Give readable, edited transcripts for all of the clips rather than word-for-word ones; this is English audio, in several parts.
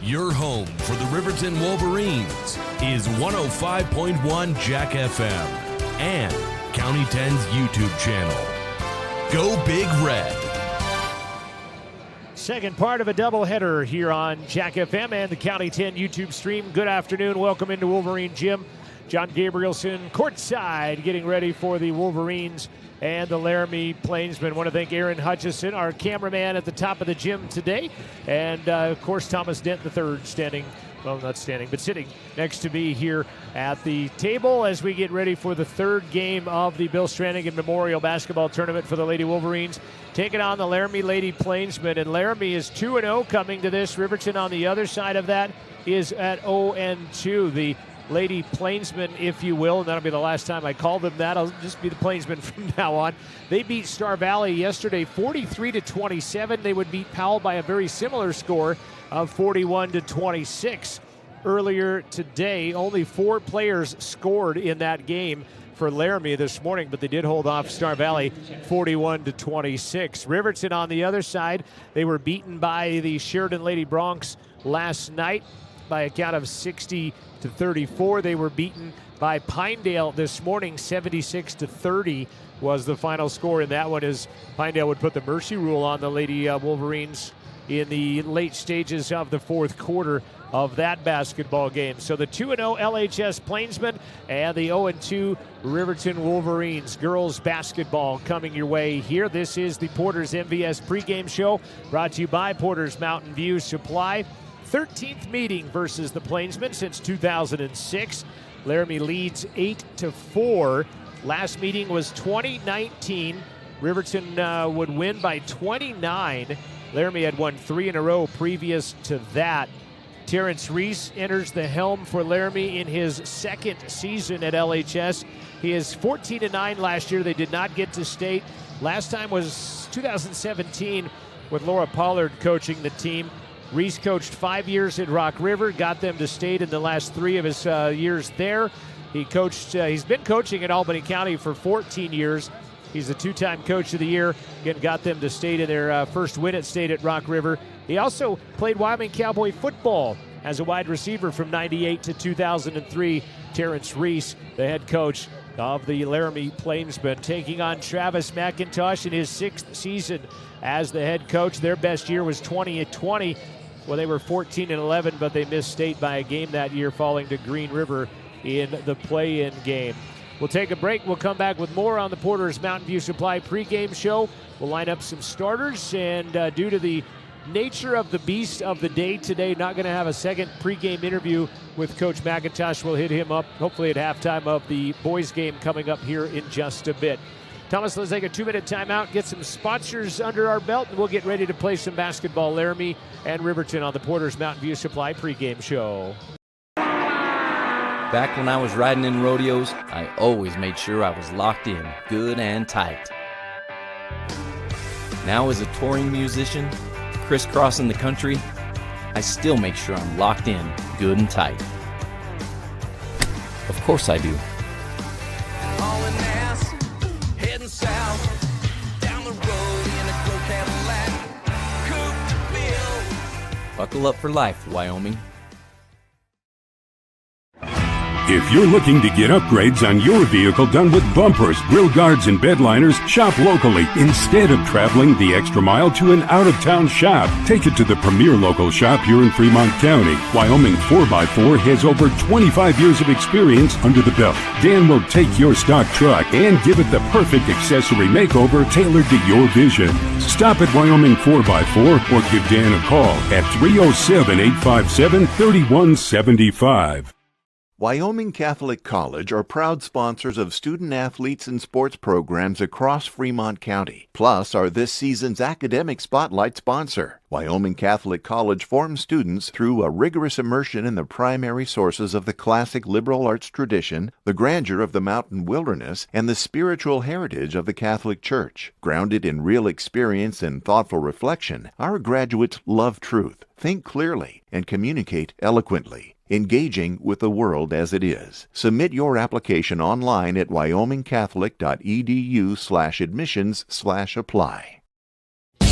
Your home for the Riverton Wolverines is 105.1 Jack FM and County 10's YouTube channel. Go Big Red. Second part of a doubleheader here on Jack FM and the County 10 YouTube stream. Good afternoon. Welcome into Wolverine Gym. John Gabrielson courtside getting ready for the Wolverines and the Laramie Plainsmen. Want to thank Aaron Hutchison, our cameraman at the top of the gym today. And, of course, Thomas Dent III sitting next to me here at the table as we get ready for the third game of the Bill Strannigan Memorial Basketball Tournament for the Lady Wolverines, taking on the Laramie Lady Plainsmen. And Laramie is 2-0 coming to this. Riverton on the other side of that is at 0-2. The Lady Plainsmen, if you will, and that'll be the last time I call them that. I'll just be the Plainsmen from now on. They beat Star Valley yesterday 43-27. They would beat Powell by a very similar score of 41-26 earlier today. Only 4 players scored in that game for Laramie this morning, but they did hold off Star Valley 41-26. Riverton on the other side, they were beaten by the Sheridan Lady Broncs last night by a count of 60-34. They were beaten by Pinedale this morning. 76-30 was the final score in that one, as Pinedale would put the mercy rule on the Lady Wolverines in the late stages of the fourth quarter of that basketball game. So the 2-0 LHS Plainsmen and the 0-2 Riverton Wolverines girls basketball coming your way here. This is the Porter's MVS pregame show, brought to you by Porter's Mountain View Supply. 13th meeting versus the Plainsmen since 2006. Laramie leads 8-4. Last meeting was 2019. Riverton would win by 29. Laramie had won 3 in a row previous to that. Terrence Reese enters the helm for Laramie in his second season at LHS. He is 14-9 last year. They did not get to state. Last time was 2017 with Laura Pollard coaching the team. Reese coached 5 years at Rock River, got them to state in the last 3 of his years there. He's been coaching at Albany County for 14 years. He's the 2-time coach of the year. Again, got them to state in their first win at state at Rock River. He also played Wyoming Cowboy football as a wide receiver from 98 to 2003. Terrence Reese, the head coach of the Laramie Plainsmen, taking on Travis McIntosh in his 6th season as the head coach. Their best year was 20-20. Well, they were 14-11, but they missed state by a game that year, falling to Green River in the play-in game. We'll take a break. We'll come back with more on the Porter's Mountain View Supply pregame show. We'll line up some starters, and due to the nature of the beast of the day today, not going to have a second pregame interview with Coach McIntosh. We'll hit him up hopefully at halftime of the boys game coming up here in just a bit. Thomas, let's take a 2-minute timeout, get some sponsors under our belt, and we'll get ready to play some basketball. Laramie and Riverton on the Porter's Mountain View Supply pregame show. Back when I was riding in rodeos, I always made sure I was locked in, good and tight. Now as a touring musician, crisscrossing the country, I still make sure I'm locked in, good and tight. Of course I do. Buckle up for life, Wyoming. If you're looking to get upgrades on your vehicle done with bumpers, grill guards, and bed liners, shop locally. Instead of traveling the extra mile to an out-of-town shop, take it to the premier local shop here in Fremont County. Wyoming 4x4 has over 25 years of experience under the belt. Dan will take your stock truck and give it the perfect accessory makeover tailored to your vision. Stop at Wyoming 4x4 or give Dan a call at 307-857-3175. Wyoming Catholic College are proud sponsors of student athletes and sports programs across Fremont County, plus are this season's academic spotlight sponsor. Wyoming Catholic College forms students through a rigorous immersion in the primary sources of the classic liberal arts tradition, the grandeur of the mountain wilderness, and the spiritual heritage of the Catholic Church. Grounded in real experience and thoughtful reflection, our graduates love truth, think clearly, and communicate eloquently, engaging with the world as it is. Submit your application online at wyomingcatholic.edu/admissions/apply.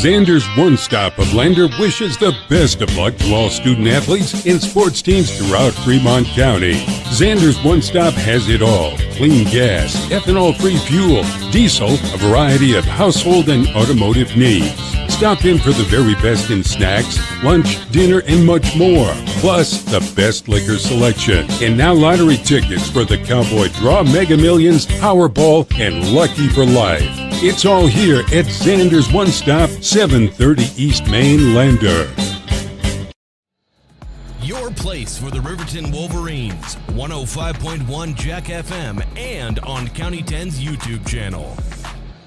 Xander's One Stop of Lander wishes the best of luck to all student athletes and sports teams throughout Fremont County. Xander's One Stop has it all: clean gas, ethanol-free fuel, diesel, a variety of household and automotive needs. Stop in for the very best in snacks, lunch, dinner, and much more. Plus, the best liquor selection. And now lottery tickets for the Cowboy Draw, Mega Millions, Powerball, and Lucky for Life. It's all here at Xander's One Stop, 730 East Main, Lander. Your place for the Riverton Wolverines, 105.1 Jack FM and on County 10's YouTube channel.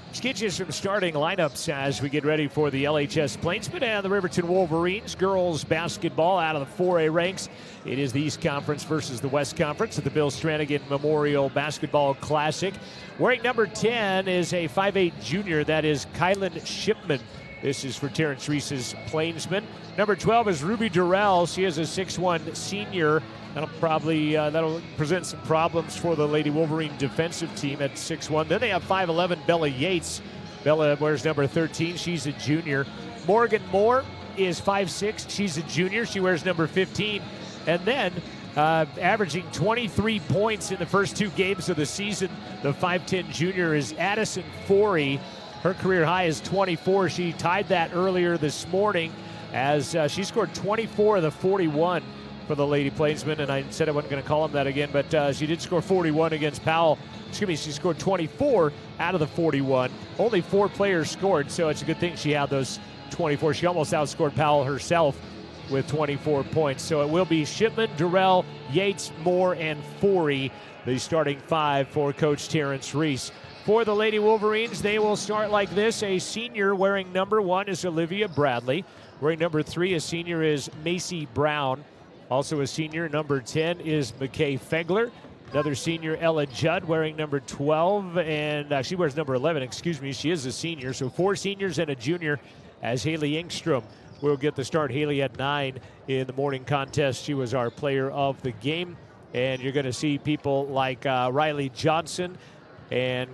Let's get you some starting lineups as we get ready for the LHS Plainsmen and the Riverton Wolverines. Girls basketball out of the 4A ranks. It is the East Conference versus the West Conference at the Bill Strannigan Memorial Basketball Classic. Wearing number 10 is a 5'8 junior. That is Kylan Shipman. This is for Terrence Reese's Plainsmen. Number 12 is Ruby Durrell. She is a 6'1 senior. That'll present some problems for the Lady Wolverine defensive team at 6'1. Then they have 5'11 Bella Yates. Bella wears number 13. She's a junior. Morgan Moore is 5'6. She's a junior. She wears number 15. And then averaging 23 points in the first two games of the season, the 5'10 junior is Addison Forey. Her career high is 24. She tied that earlier this morning as she scored 24 of the 41 for the Lady Plainsmen, and I said I wasn't going to call them that again, but she did score 41 against Powell. She scored 24 out of the 41. Only 4 players scored, so it's a good thing she had those 24. She almost outscored Powell herself with 24 points. So it will be Shipman, Durrell, Yates, Moore, and Forey, the starting 5 for Coach Terrence Reese. For the Lady Wolverines, they will start like this. A senior wearing number 1 is Olivia Bradley. Wearing number 3, a senior, is Macy Brown. Also a senior, number 10, is McKay Fegler. Another senior, Ella Judd, wearing number 12, and she wears number 11, excuse me. She is a senior, so 4 seniors and a junior as Haley Engstrom will get the start. Haley at 9 in the morning contest. She was our player of the game, and you're going to see people like Riley Johnson and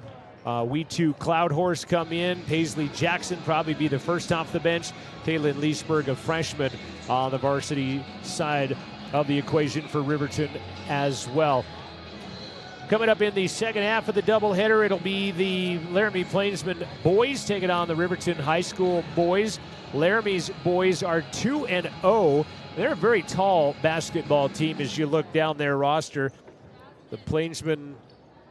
We2 Cloud Horse come in. Paisley Jackson probably be the first off the bench. Taylin Leesburg, a freshman, on the varsity side of the equation for Riverton as well. Coming up in the second half of the doubleheader, it'll be the Laramie Plainsmen boys taking on the Riverton High School boys. Laramie's boys are 2-0. They're a very tall basketball team as you look down their roster. The Plainsmen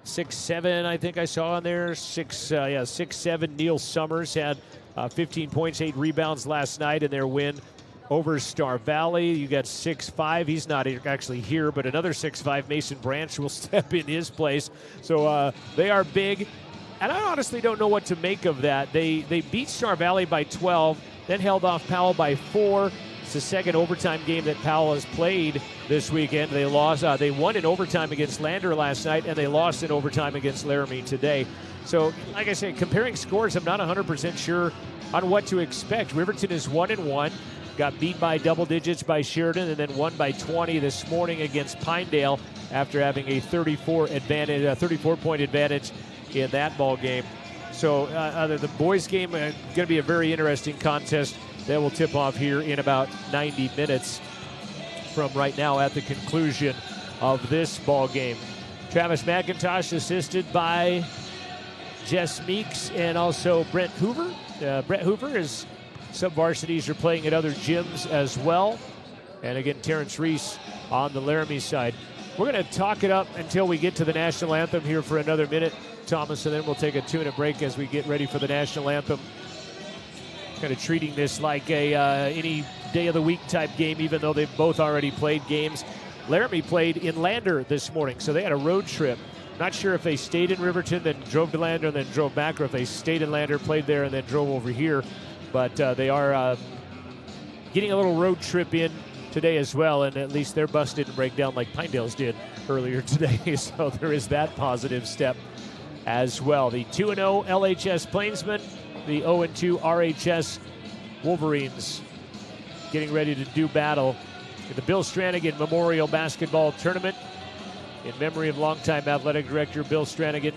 6'7", I think I saw on there. 6'7". Neil Summers had 15 points, 8 rebounds last night in their win over Star Valley. You got 6'5". He's not actually here, but another 6'5", Mason Branch, will step in his place. So they are big, and I honestly don't know what to make of that. They beat Star Valley by 12, then held off Powell by 4. It's the second overtime game that Powell has played this weekend. They lost. They won in overtime against Lander last night, and they lost in overtime against Laramie today. So, like I said, comparing scores, I'm not 100% sure on what to expect. Riverton is 1-1. Got beat by double digits by Sheridan, and then won by 20 this morning against Pinedale after having a 34-point advantage in that ball game. So the boys' game going to be a very interesting contest that will tip off here in about 90 minutes from right now at the conclusion of this ball game. Travis McIntosh assisted by Jess Meeks and also Brent Hoover. Brett Hoover is some varsities are playing at other gyms as well. And again, Terrence Reese on the Laramie side. We're going to talk it up until we get to the national anthem here for another minute, Thomas, and then we'll take a 2-minute break as we get ready for the national anthem. Kind of treating this like a any day of the week type game, even though they've both already played games. Laramie played in Lander this morning, so they had a road trip. Not sure if they stayed in Riverton, then drove to Lander, and then drove back, or if they stayed in Lander, played there, and then drove over here. But they are getting a little road trip in today as well, and at least their bus didn't break down like Pinedale's did earlier today. So there is that positive step as well. The 2-0 LHS Plainsmen, the 0-2 RHS Wolverines getting ready to do battle in the Bill Strannigan Memorial Basketball Tournament in memory of longtime athletic director Bill Strannigan.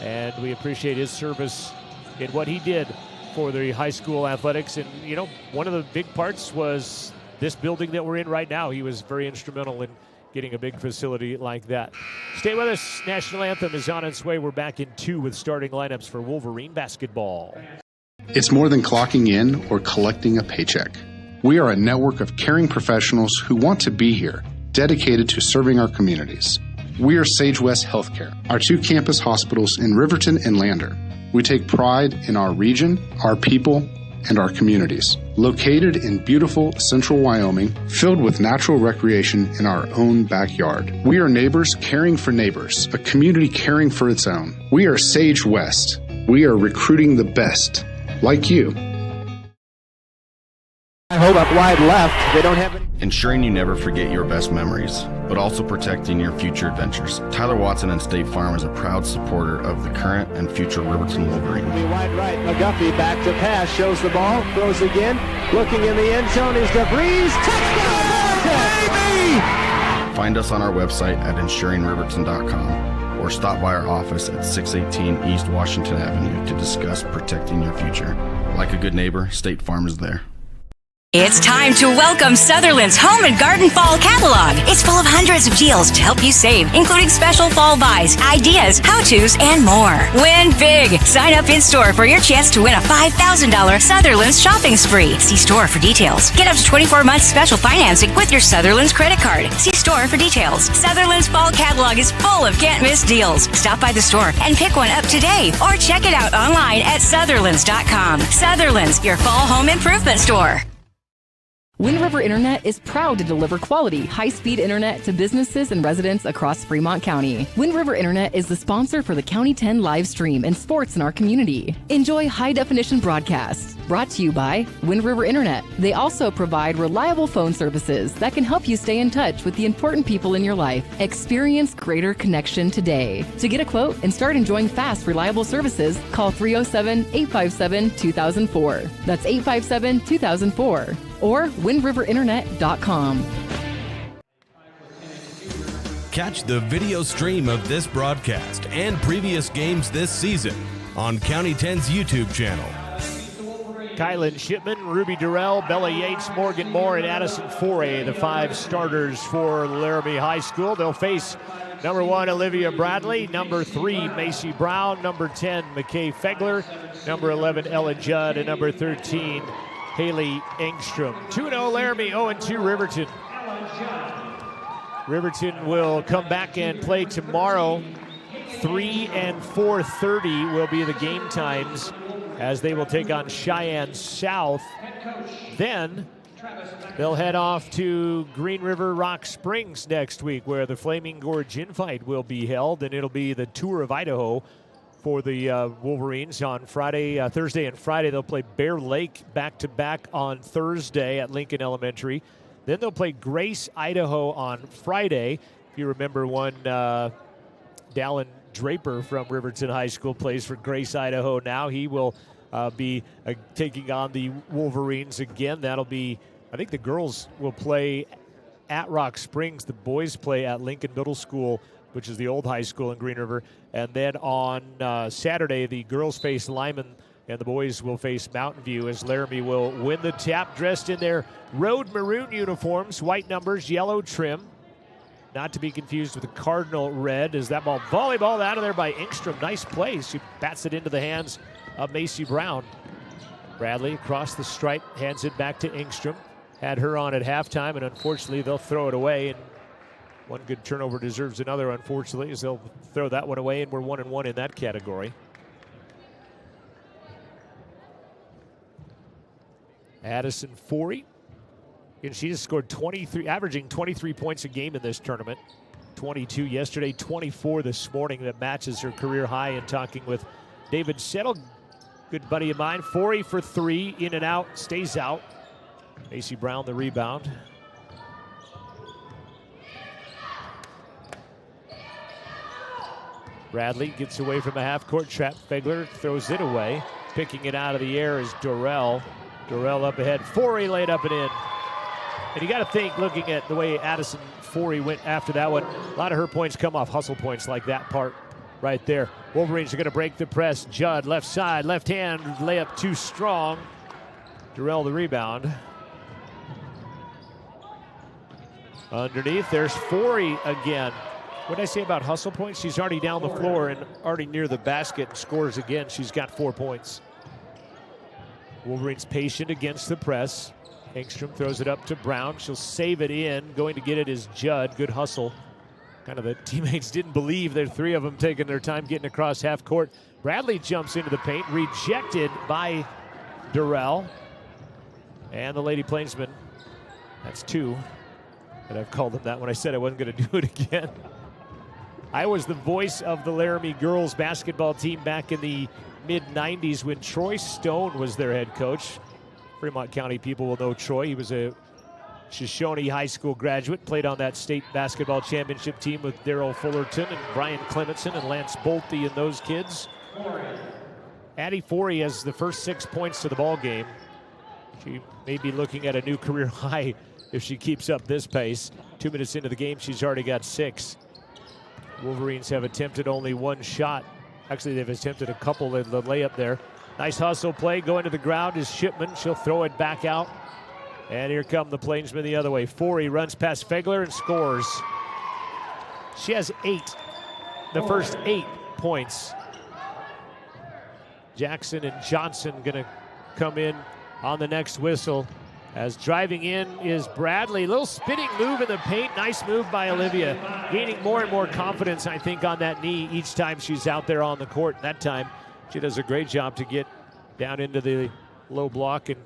And we appreciate his service in what he did for the high school athletics. And, you know, one of the big parts was this building that we're in right now. He was very instrumental in getting a big facility like that. Stay with us. National Anthem is on its way. We're back in 2 with starting lineups for Wolverine basketball. It's more than clocking in or collecting a paycheck. We are a network of caring professionals who want to be here, dedicated to serving our communities. We are Sage West Healthcare, our 2 campus hospitals in Riverton and Lander. We take pride in our region, our people, and our communities. Located in beautiful central Wyoming, filled with natural recreation in our own backyard. We are neighbors caring for neighbors, a community caring for its own. We are Sage West. We are recruiting the best, like you. I hold up wide left. They don't have any. Ensuring you never forget your best memories, but also protecting your future adventures. Tyler Watson and State Farm is a proud supporter of the current and future Riverton Wolverines. Wide right, McGuffey back to pass, shows the ball, throws again, looking in the end zone is DeVries. Touchdown, baby! Find us on our website at ensuringriverton.com or stop by our office at 618 East Washington Avenue to discuss protecting your future. Like a good neighbor, State Farm is there. It's time to welcome Sutherland's Home and Garden Fall Catalog. It's full of hundreds of deals to help you save, including special fall buys, ideas, how-tos, and more. Win big. Sign up in-store for your chance to win a $5,000 Sutherland's shopping spree. See store for details. Get up to 24 months special financing with your Sutherland's credit card. See store for details. Sutherland's Fall Catalog is full of can't-miss deals. Stop by the store and pick one up today or check it out online at Sutherlands.com. Sutherland's, your fall home improvement store. Wind River Internet is proud to deliver quality, high-speed internet to businesses and residents across Fremont County. Wind River Internet is the sponsor for the County 10 live stream and sports in our community. Enjoy high-definition broadcasts. Brought to you by Wind River Internet. They also provide reliable phone services that can help you stay in touch with the important people in your life. Experience greater connection today. To get a quote and start enjoying fast, reliable services, call 307-857-2004. That's 857-2004. Or windriverinternet.com. Catch the video stream of this broadcast and previous games this season on County 10's YouTube channel. Kylan Shipman, Ruby Durrell, Bella Yates, Morgan Moore, and Addison Foray, the 5 starters for Laramie High School. They'll face number 1, Olivia Bradley, number 3, Macy Brown, number 10, McKay Fegler, number 11, Ella Judd, and number 13, Haley Engstrom. 2-0 Laramie, 0-2 Riverton. Riverton will come back and play tomorrow. 3 and 4:30 will be the game times as they will take on Cheyenne South. Then they'll head off to Green River Rock Springs next week, where the Flaming Gorge Infight will be held, and it'll be the Tour of Idaho for the Wolverines on Thursday and Friday. They'll play Bear Lake back-to-back on Thursday at Lincoln Elementary. Then they'll play Grace, Idaho on Friday. If you remember one, Dallin Draper from Riverton High School plays for Grace, Idaho now. He will be taking on the Wolverines again. That'll be, I think the girls will play at Rock Springs. The boys play at Lincoln Middle School, which is the old high school in Green River. And then on Saturday, the girls face Lyman and the boys will face Mountain View as Laramie will win the tap, dressed in their road maroon uniforms, white numbers, yellow trim. Not to be confused with the Cardinal red, as that ball volleyballed out of there by Engstrom. Nice play. She bats it into the hands of Macy Brown. Bradley across the stripe, hands it back to Engstrom. Had her on at halftime, and unfortunately they'll throw it away. And one good turnover deserves another, unfortunately, as they'll throw that one away, and we're 1-1 in that category. Addison Forey, and she has scored 23, averaging 23 points a game in this tournament. 22 yesterday, 24 this morning. That matches her career high. And talking with David Settle, good buddy of mine. Forey for 3, in and out, stays out. Macy Brown the rebound. Bradley gets away from a half-court trap. Fegler throws it away. Picking it out of the air is Durrell. Durrell up ahead. Forey laid up and in. And you got to think, looking at the way Addison Forey went after that one, a lot of her points come off hustle points like that part right there. Wolverines are going to break the press. Judd, left side, left hand, layup too strong. Durrell the rebound. Underneath, there's Forey again. What did I say about hustle points? She's already down the floor and already near the basket and scores again. She's got 4 points. Wolverines patient against the press. Engstrom throws it up to Brown. She'll save it in. Going to get it is Judd. Good hustle. Kind of the teammates didn't believe. There are 3 of them taking their time getting across half court. Bradley jumps into the paint. Rejected by Durrell. And the Lady Plainsmen. That's 2. And I've called them that when I said I wasn't going to do it again. I was the voice of the Laramie girls basketball team back in the mid-90s when Troy Stone was their head coach. Fremont County people will know Troy. He was a Shoshone High School graduate, played on that state basketball championship team with Darrell Fullerton and Brian Clementson and Lance Bolte and those kids. Addie Forey has the first 6 points to the ball game. She may be looking at a new career high if she keeps up this pace. 2 minutes into the game, she's already got 6. Wolverines have attempted only 1 shot. Actually, they've attempted a couple in the layup there. Nice hustle play. Going to the ground is Shipman. She'll throw it back out. And here come the Plainsmen the other way. Forey runs past Fegler and scores. She has 8. The first 8 points. Jackson and Johnson going to come in on the next whistle. As driving in is Bradley. Little spinning move in the paint. Nice move by Olivia. Gaining more and more confidence, I think, on that knee each time she's out there on the court. That time, she does a great job to get down into the low block and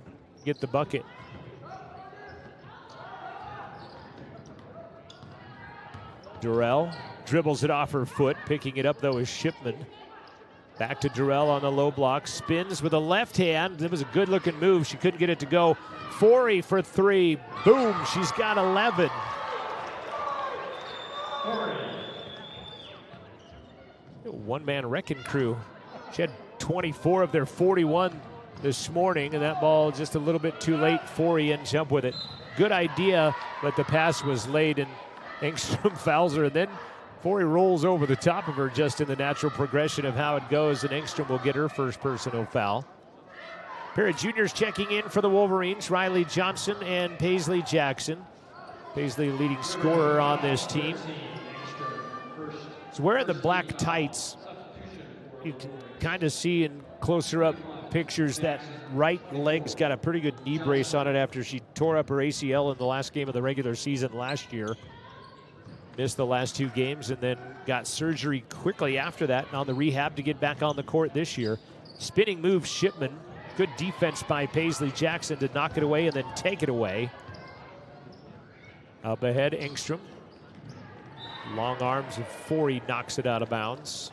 get the bucket. Durrell dribbles it off her foot. Picking it up, though, is Shipman. Back to Durrell on the low block. Spins with a left hand. It was a good-looking move. She couldn't get it to go. Forey for 3. Boom. She's got 11. One-man wrecking crew. She had 24 of their 41 this morning, and that ball just a little bit too late. Forey ends up with it. Good idea, but the pass was late, and Engstrom fouls her, and then Forey rolls over the top of her just in the natural progression of how it goes, and Engstrom will get her first personal foul. Pair of juniors checking in for the Wolverines, Riley Johnson and Paisley Jackson. Paisley leading scorer on this team. So wearing the black tights, you can kind of see in closer up pictures that right leg's got a pretty good knee brace on it after she tore up her ACL in the last game of the regular season last year. Missed the last 2 games and then got surgery quickly after that and on the rehab to get back on the court this year. Spinning move, Shipman. Good defense by Paisley Jackson to knock it away and then take it away. Up ahead, Engstrom. Long arms of Forey knocks it out of bounds.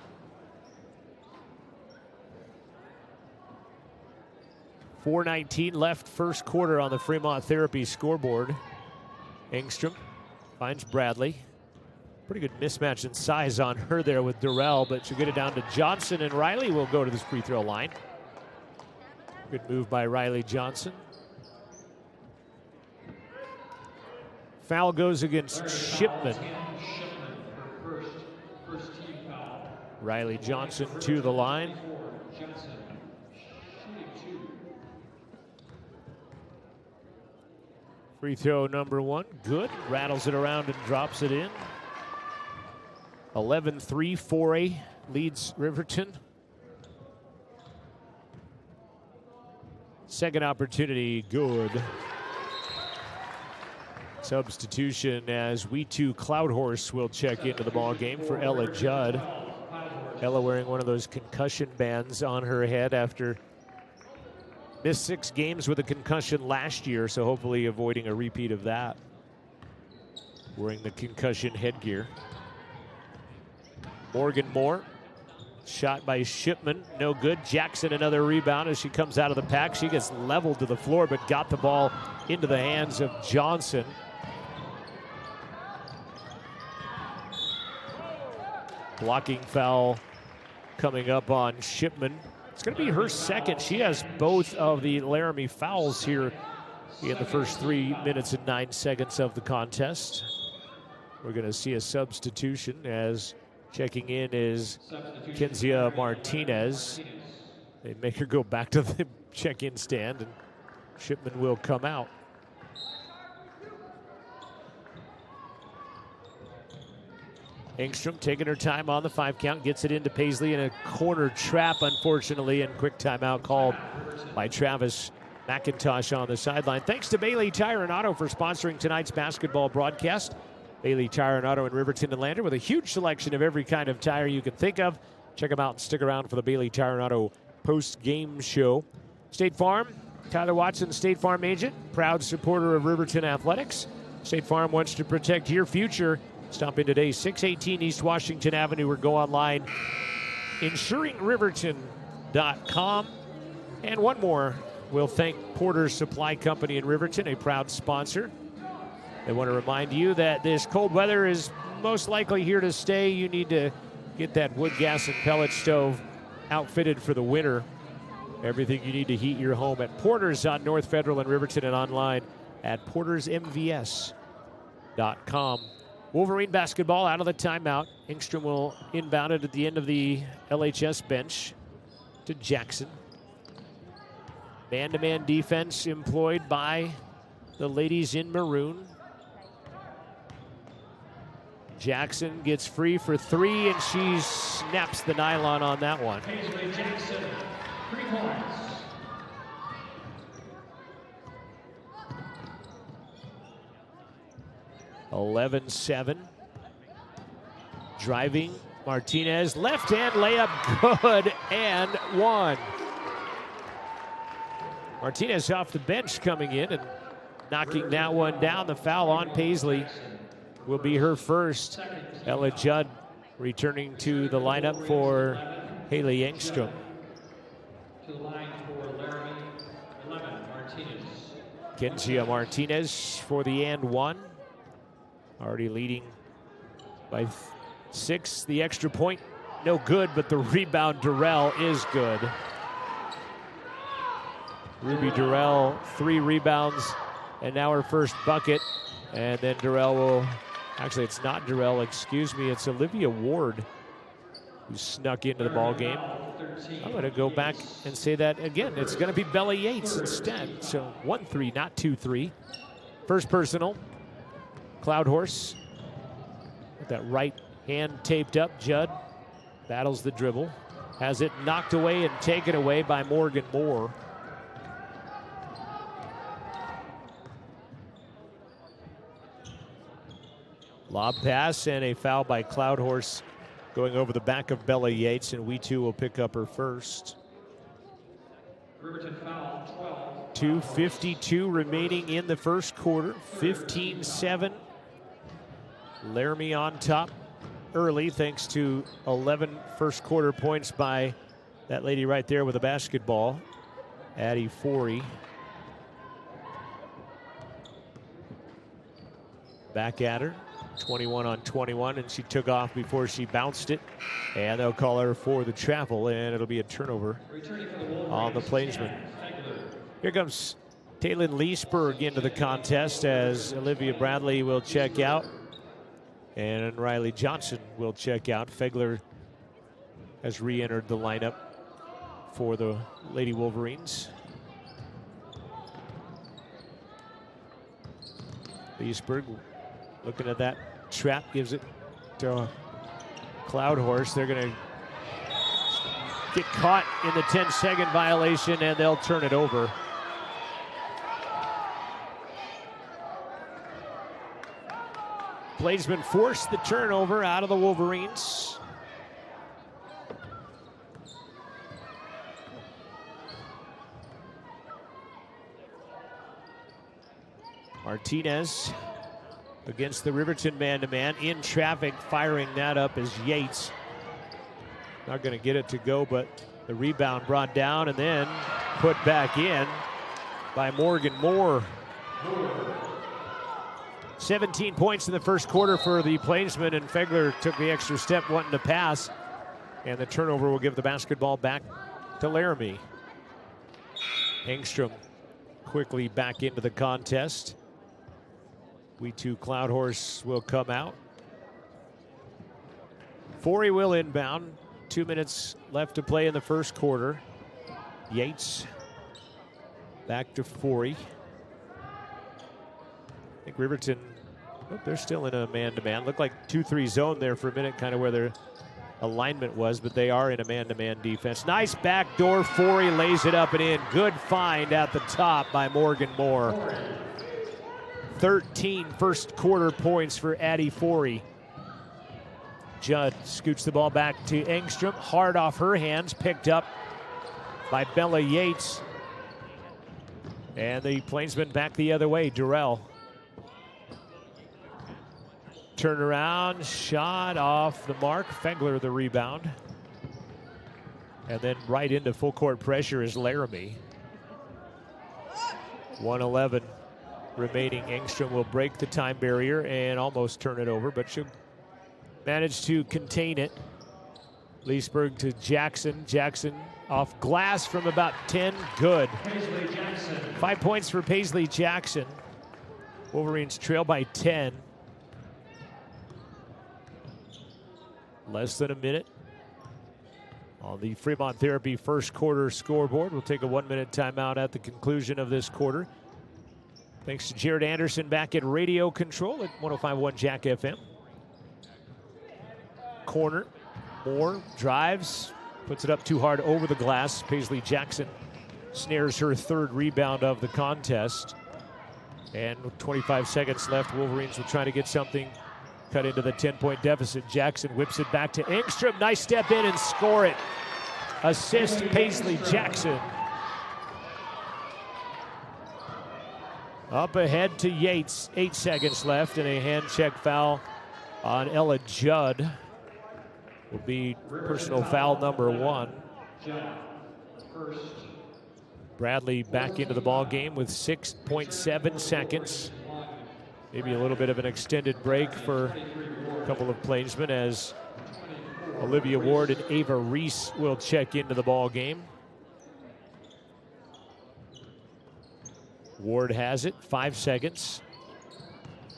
.419 left first quarter on the Fremont Therapy scoreboard. Engstrom finds Bradley. Pretty good mismatch in size on her there with Durrell, but she'll get it down to Johnson, and Riley will go to this free throw line. Good move by Riley Johnson. Foul goes against Shipman. Riley Johnson to the line. Free throw number 1, good. Rattles it around and drops it in. 11-3, Forey leads Riverton. Second opportunity, good. Substitution as We2 Cloudhorse will check into the ball game for Ella Judd. Ella wearing one of those concussion bands on her head after missed 6 games with a concussion last year, so hopefully avoiding a repeat of that. Wearing the concussion headgear. Morgan Moore, shot by Shipman, no good. Jackson another rebound as she comes out of the pack. She gets leveled to the floor, but got the ball into the hands of Johnson. Blocking foul coming up on Shipman. It's going to be her second. She has both of the Laramie fouls here in the first 3 minutes and 9 seconds of the contest. We're going to see a substitution as Checking in is Kenzia Martinez. They make her go back to the check-in stand, and Shipman will come out. Engstrom taking her time on the 5 count, gets it into Paisley in a corner trap, unfortunately, and quick timeout called by Travis McIntosh on the sideline. Thanks to Bailey Tire and Auto for sponsoring tonight's basketball broadcast. Bailey Tire and Auto in Riverton and Lander with a huge selection of every kind of tire you can think of. Check them out and stick around for the Bailey Tire and Auto post-game show. State Farm, Tyler Watson, State Farm agent, proud supporter of Riverton Athletics. State Farm wants to protect your future. Stop in today, 618 East Washington Avenue, or go online, insuringriverton.com. And one more, we'll thank Porter's Supply Company in Riverton, a proud sponsor. They want to remind you that this cold weather is most likely here to stay. You need to get that wood, gas, and pellet stove outfitted for the winter. Everything you need to heat your home at Porter's on North Federal in Riverton, and online at portersmvs.com. Wolverine basketball out of the timeout. Engstrom will inbound it at the end of the LHS bench to Jackson. Man-to-man defense employed by the ladies in maroon. Jackson gets free for 3, and she snaps the nylon on that one. Jackson, 3 points. (11-7). Driving, Martinez, left hand layup, good, and 1. Martinez off the bench coming in and knocking that one down. The foul on Paisley will be her first. Ella Judd returning to the lineup for Haley Engstrom. To the line for Laramie, 11, Martinez. Kenzia Martinez for the and 1. Already leading by 6. The extra point, no good, but the rebound, Durrell, is good. Ruby Durrell, 3 rebounds, and now her first bucket. And then Durrell will, actually it's not Durrell, excuse me, it's Olivia Ward who snuck into the ball game. I'm going to go back and say that again. It's going to be Bella Yates instead. So 1-3, not 2-3. First personal. Cloud Horse with that right hand taped up. Judd battles the dribble. Has it knocked away and taken away by Morgan Moore. Lob pass and a foul by Cloud Horse going over the back of Bella Yates, and we too will pick up her first. Riverton foul, 12. 2:52 remaining in the first quarter. 15-7. Laramie on top early thanks to 11 first quarter points by that lady right there with a basketball, Addie Forey. Back at her, 21 on 21, and she took off before she bounced it. And they'll call her for the travel, and it'll be a turnover on the Plainsman. Here comes Taylin Leesburg into the contest as Olivia Bradley will check out. And Riley Johnson will check out. Fegler has re-entered the lineup for the Lady Wolverines. Leesburg looking at that trap, gives it to Cloud Horse. They're going to get caught in the 10-second violation, and they'll turn it over. Plainsman forced the turnover out of the Wolverines. Martinez against the Riverton man-to-man. In traffic, firing that up is Yates. Not going to get it to go, but the rebound brought down and then put back in by Morgan Moore. 17 points in the first quarter for the Plainsmen, and Fegler took the extra step wanting to pass, and the turnover will give the basketball back to Laramie. Engstrom quickly back into the contest. We too, Cloud Horse will come out. Forey will inbound. 2 minutes left to play in the first quarter. Yates back to Forey. I think Riverton, they're still in a man-to-man. Looked like 2-3 zone there for a minute, kind of where their alignment was, but they are in a man-to-man defense. Nice backdoor. Forey lays it up and in. Good find at the top by Morgan Moore. 13 first quarter points for Addie Forey. Judd scoots the ball back to Engstrom. Hard off her hands, picked up by Bella Yates. And the Plainsmen back the other way, Durrell. Turnaround, shot off the mark. Fengler the rebound. And then right into full court pressure is Laramie. 1:11 remaining. Engstrom will break the time barrier and almost turn it over, but she'll manage to contain it. Leesburg to Jackson. Jackson off glass from about 10. Good. 5 points for Paisley Jackson. Wolverines trail by 10. Less than a minute on the Fremont Therapy first quarter scoreboard. We'll take a 1-minute timeout at the conclusion of this quarter. Thanks to Jared Anderson back at radio control at 105.1 Jack FM. Corner, Moore drives, puts it up too hard over the glass. Paisley Jackson snares her third rebound of the contest. And with 25 seconds left, Wolverines will try to get something cut into the 10-point deficit. Jackson whips it back to Engstrom. Nice step in and score it. Assist Paisley Jackson. Up ahead to Yates. 8 seconds left and a hand check foul on Ella Judd. Will be personal foul number 1. Bradley back into the ball game with 6.7 seconds. Maybe a little bit of an extended break for a couple of Plainsmen as Olivia Ward and Ava Reese will check into the ball game. Ward has it, 5 seconds.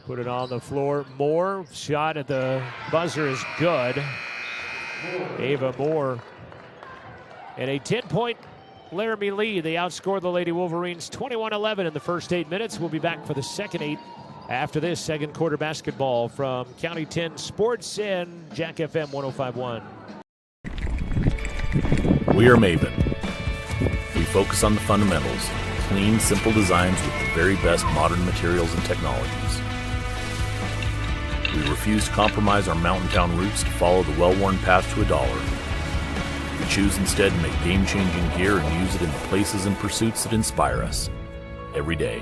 Put it on the floor. Moore, shot at the buzzer is good. Ava Moore. And a 10-point Laramie lead. They outscored the Lady Wolverines 21-11 in the first 8 minutes. We'll be back for the second 8 after this second quarter basketball from County 10 Sports and Jack FM 105.1. We are Maven. We focus on the fundamentals, clean, simple designs with the very best modern materials and technologies. We refuse to compromise our mountain town roots to follow the well-worn path to $1. We choose instead to make game-changing gear and use it in the places and pursuits that inspire us every day.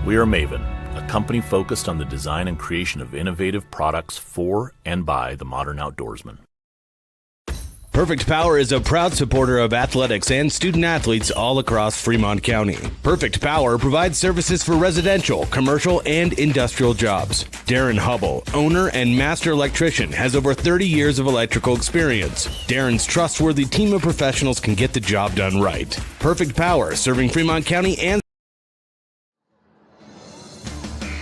We are Maven, a company focused on the design and creation of innovative products for and by the modern outdoorsman. Perfect Power is a proud supporter of athletics and student athletes all across Fremont County. Perfect Power provides services for residential, commercial, and industrial jobs. Darren Hubble, owner and master electrician, has over 30 years of electrical experience. Darren's trustworthy team of professionals can get the job done right. Perfect Power, serving Fremont County and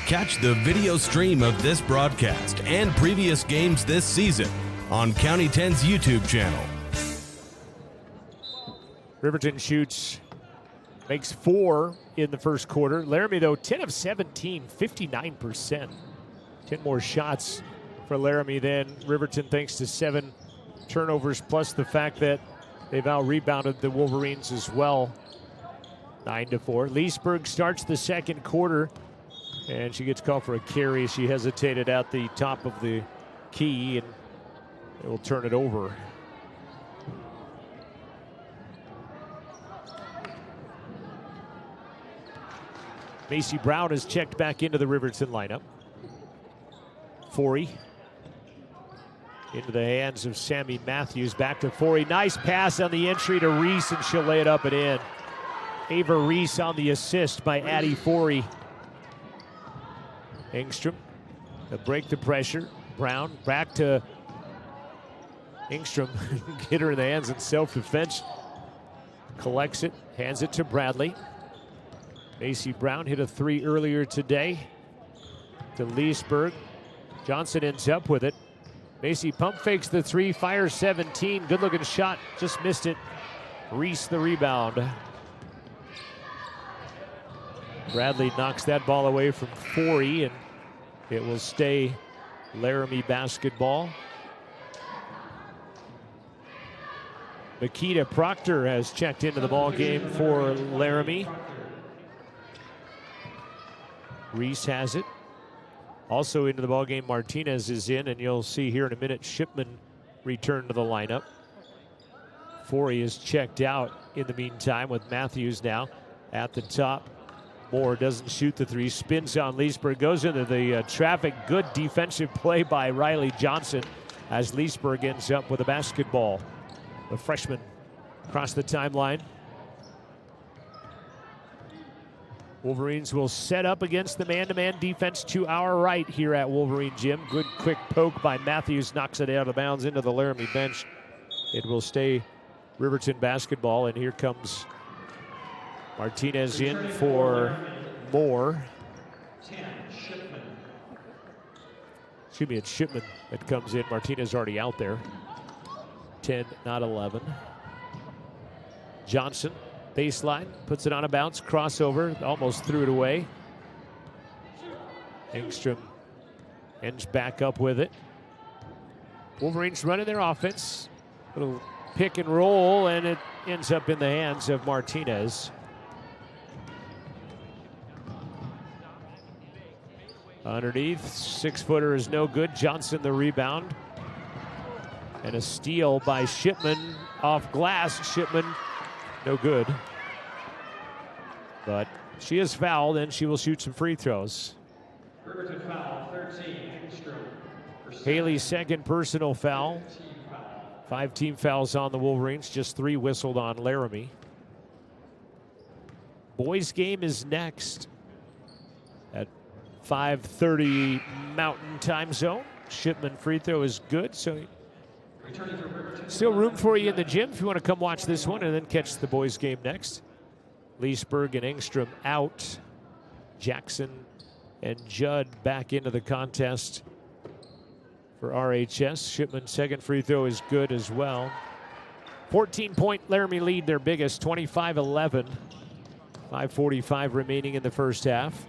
catch the video stream of this broadcast and previous games this season on County 10's YouTube channel. Riverton shoots, makes 4 in the first quarter. Laramie, though, 10 of 17, 59%. 10 more shots for Laramie than Riverton, thanks to 7 turnovers, plus the fact that they've out-rebounded the Wolverines as well. 9-4. Leesburg starts the second quarter, and she gets called for a carry. She hesitated at the top of the key, and they will turn it over. Macy Brown is checked back into the Riverton lineup. Forey into the hands of Sammy Matthews. Back to Forey. Nice pass on the entry to Reese, and she'll lay it up and in. Ava Reese on the assist by Addie Forey. Engstrom to break the pressure. Brown back to Engstrom. Get her in the hands in self-defense. Collects it, hands it to Bradley. Macy Brown hit a 3 earlier today to Leesburg. Johnson ends up with it. Macy pump fakes the three, fires 17. Good looking shot, just missed it. Reese the rebound. Bradley knocks that ball away from Forey, and it will stay Laramie basketball. Makita Proctor has checked into the ball game for Laramie. Reese has it. Also into the ball game, Martinez is in, and you'll see here in a minute Shipman return to the lineup. Forey is checked out in the meantime with Matthews now at the top. Moore doesn't shoot the three, spins on Leesburg, goes into the traffic. Good defensive play by Riley Johnson as Leesburg ends up with a basketball. The freshman across the timeline. Wolverines will set up against the man-to-man defense to our right here at Wolverine Gym. Good quick poke by Matthews, knocks it out of bounds into the Laramie bench. It will stay Riverton basketball, and here comes Martinez in for Moore. Excuse me, it's Shipman that comes in. Martinez already out there. 10, not 11. Johnson, baseline, puts it on a bounce, crossover, almost threw it away. Engstrom ends back up with it. Wolverines running their offense. Little pick and roll, and it ends up in the hands of Martinez. Underneath, 6-footer is no good. Johnson the rebound. And a steal by Shipman off glass. Shipman, no good. But she is fouled, and she will shoot some free throws. Riverton foul, 13, Haley's second personal foul. 5 team fouls on the Wolverines, just 3 whistled on Laramie. Boys game is next at 5:30 Mountain Time Zone. Shipman free throw is good, so still room for you in the gym if you want to come watch this one and then catch the boys game next. Leesburg and Engstrom out. Jackson and Judd back into the contest for RHS. Shipman's second free throw is good as well. 14-point Laramie lead, their biggest, 25-11. 5:45 remaining in the first half.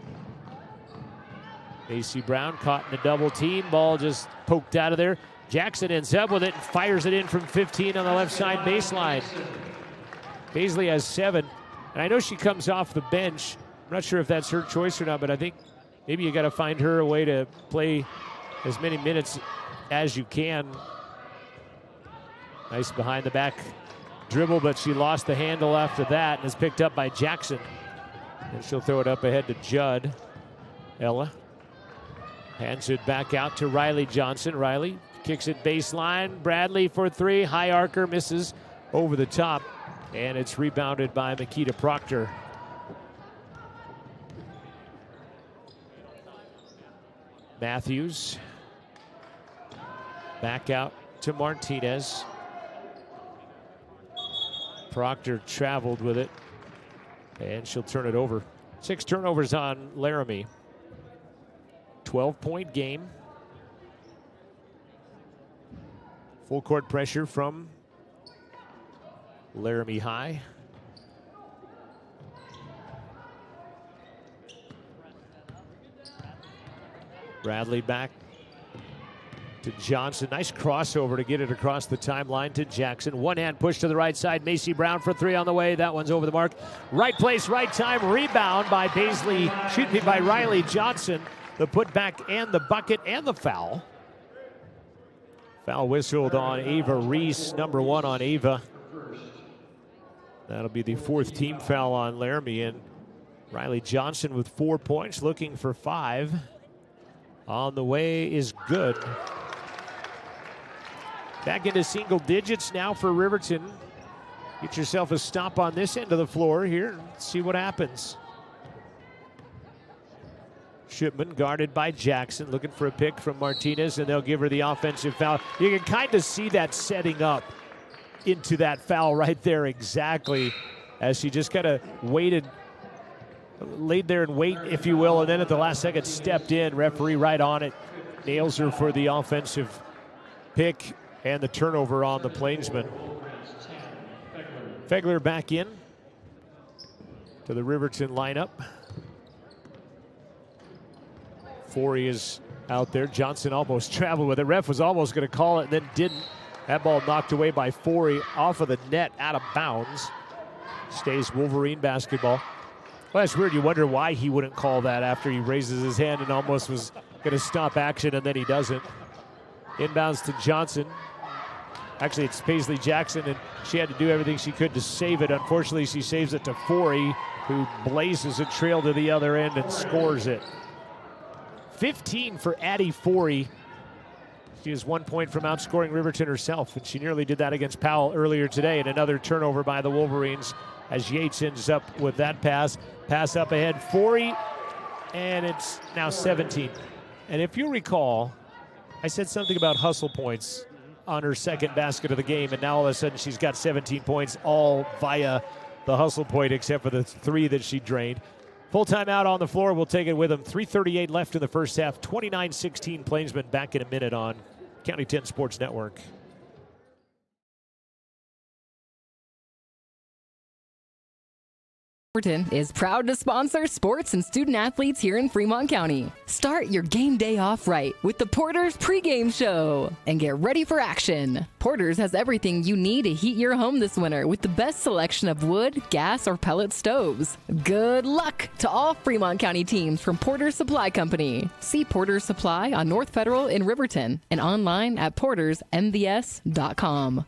AC Brown caught in a double team. Ball just poked out of there. Jackson ends up with it and fires it in from 15 on the left side baseline. Paisley has 7. And I know she comes off the bench. I'm not sure if that's her choice or not, but I think maybe you got to find her a way to play as many minutes as you can. Nice behind the back dribble, but she lost the handle after that and is picked up by Jackson. And she'll throw it up ahead to Judd. Ella hands it back out to Riley Johnson. Riley kicks it baseline. Bradley for 3. High arcer misses over the top. And it's rebounded by Makita Proctor. Matthews back out to Martinez. Proctor traveled with it, and she'll turn it over. 6 turnovers on Laramie. 12-point game. Full court pressure from Laramie High. Bradley back to Johnson. Nice crossover to get it across the timeline to Jackson. One hand push to the right side. Macy Brown for 3 on the way. That one's over the mark. Right place, right time. Rebound by by Riley Johnson. The putback and the bucket and the foul. Foul whistled on Ava Reese, number 1 on Ava. That'll be the 4th team foul on Laramie, and Riley Johnson with 4 points, looking for 5. On the way is good. Back into single digits now for Riverton. Get yourself a stop on this end of the floor here and see what happens. Shipman guarded by Jackson, looking for a pick from Martinez, and they'll give her the offensive foul. You can kind of see that setting up into that foul right there exactly, as she just kind of laid there and wait, if you will, and then at the last second stepped in. Referee right on it, nails her for the offensive pick and the turnover on the Plainsman. Fegler back in to the Riverton lineup. Forey is out there. Johnson almost traveled with it. Ref was almost going to call it and then didn't. That ball knocked away by Forey off of the net, out of bounds. Stays Wolverine basketball. Well, that's weird. You wonder why he wouldn't call that after he raises his hand and almost was going to stop action, and then he doesn't. Inbounds to Johnson. Actually, it's Paisley Jackson, and she had to do everything she could to save it. Unfortunately, she saves it to Forey, who blazes a trail to the other end and scores it. 15 for Addie Forey. She is 1 point from outscoring Riverton herself, and she nearly did that against Powell earlier today. And another turnover by the Wolverines as Yates ends up with that pass. Pass up ahead, Forey, and it's now 17. And if you recall, I said something about hustle points on her second basket of the game, and now all of a sudden she's got 17 points, all via the hustle point, except for the 3 that she drained. Full timeout on the floor. We'll take it with them. 3:38 left in the first half. 29-16 Plainsman. Back in a minute on County 10 Sports Network. Riverton is proud to sponsor sports and student athletes here in Fremont County. Start your game day off right with the Porter's pregame show and get ready for action. Porter's has everything you need to heat your home this winter with the best selection of wood, gas, or pellet stoves. Good luck to all Fremont County teams from Porter's Supply Company. See Porter's Supply on North Federal in Riverton and online at portersmvs.com.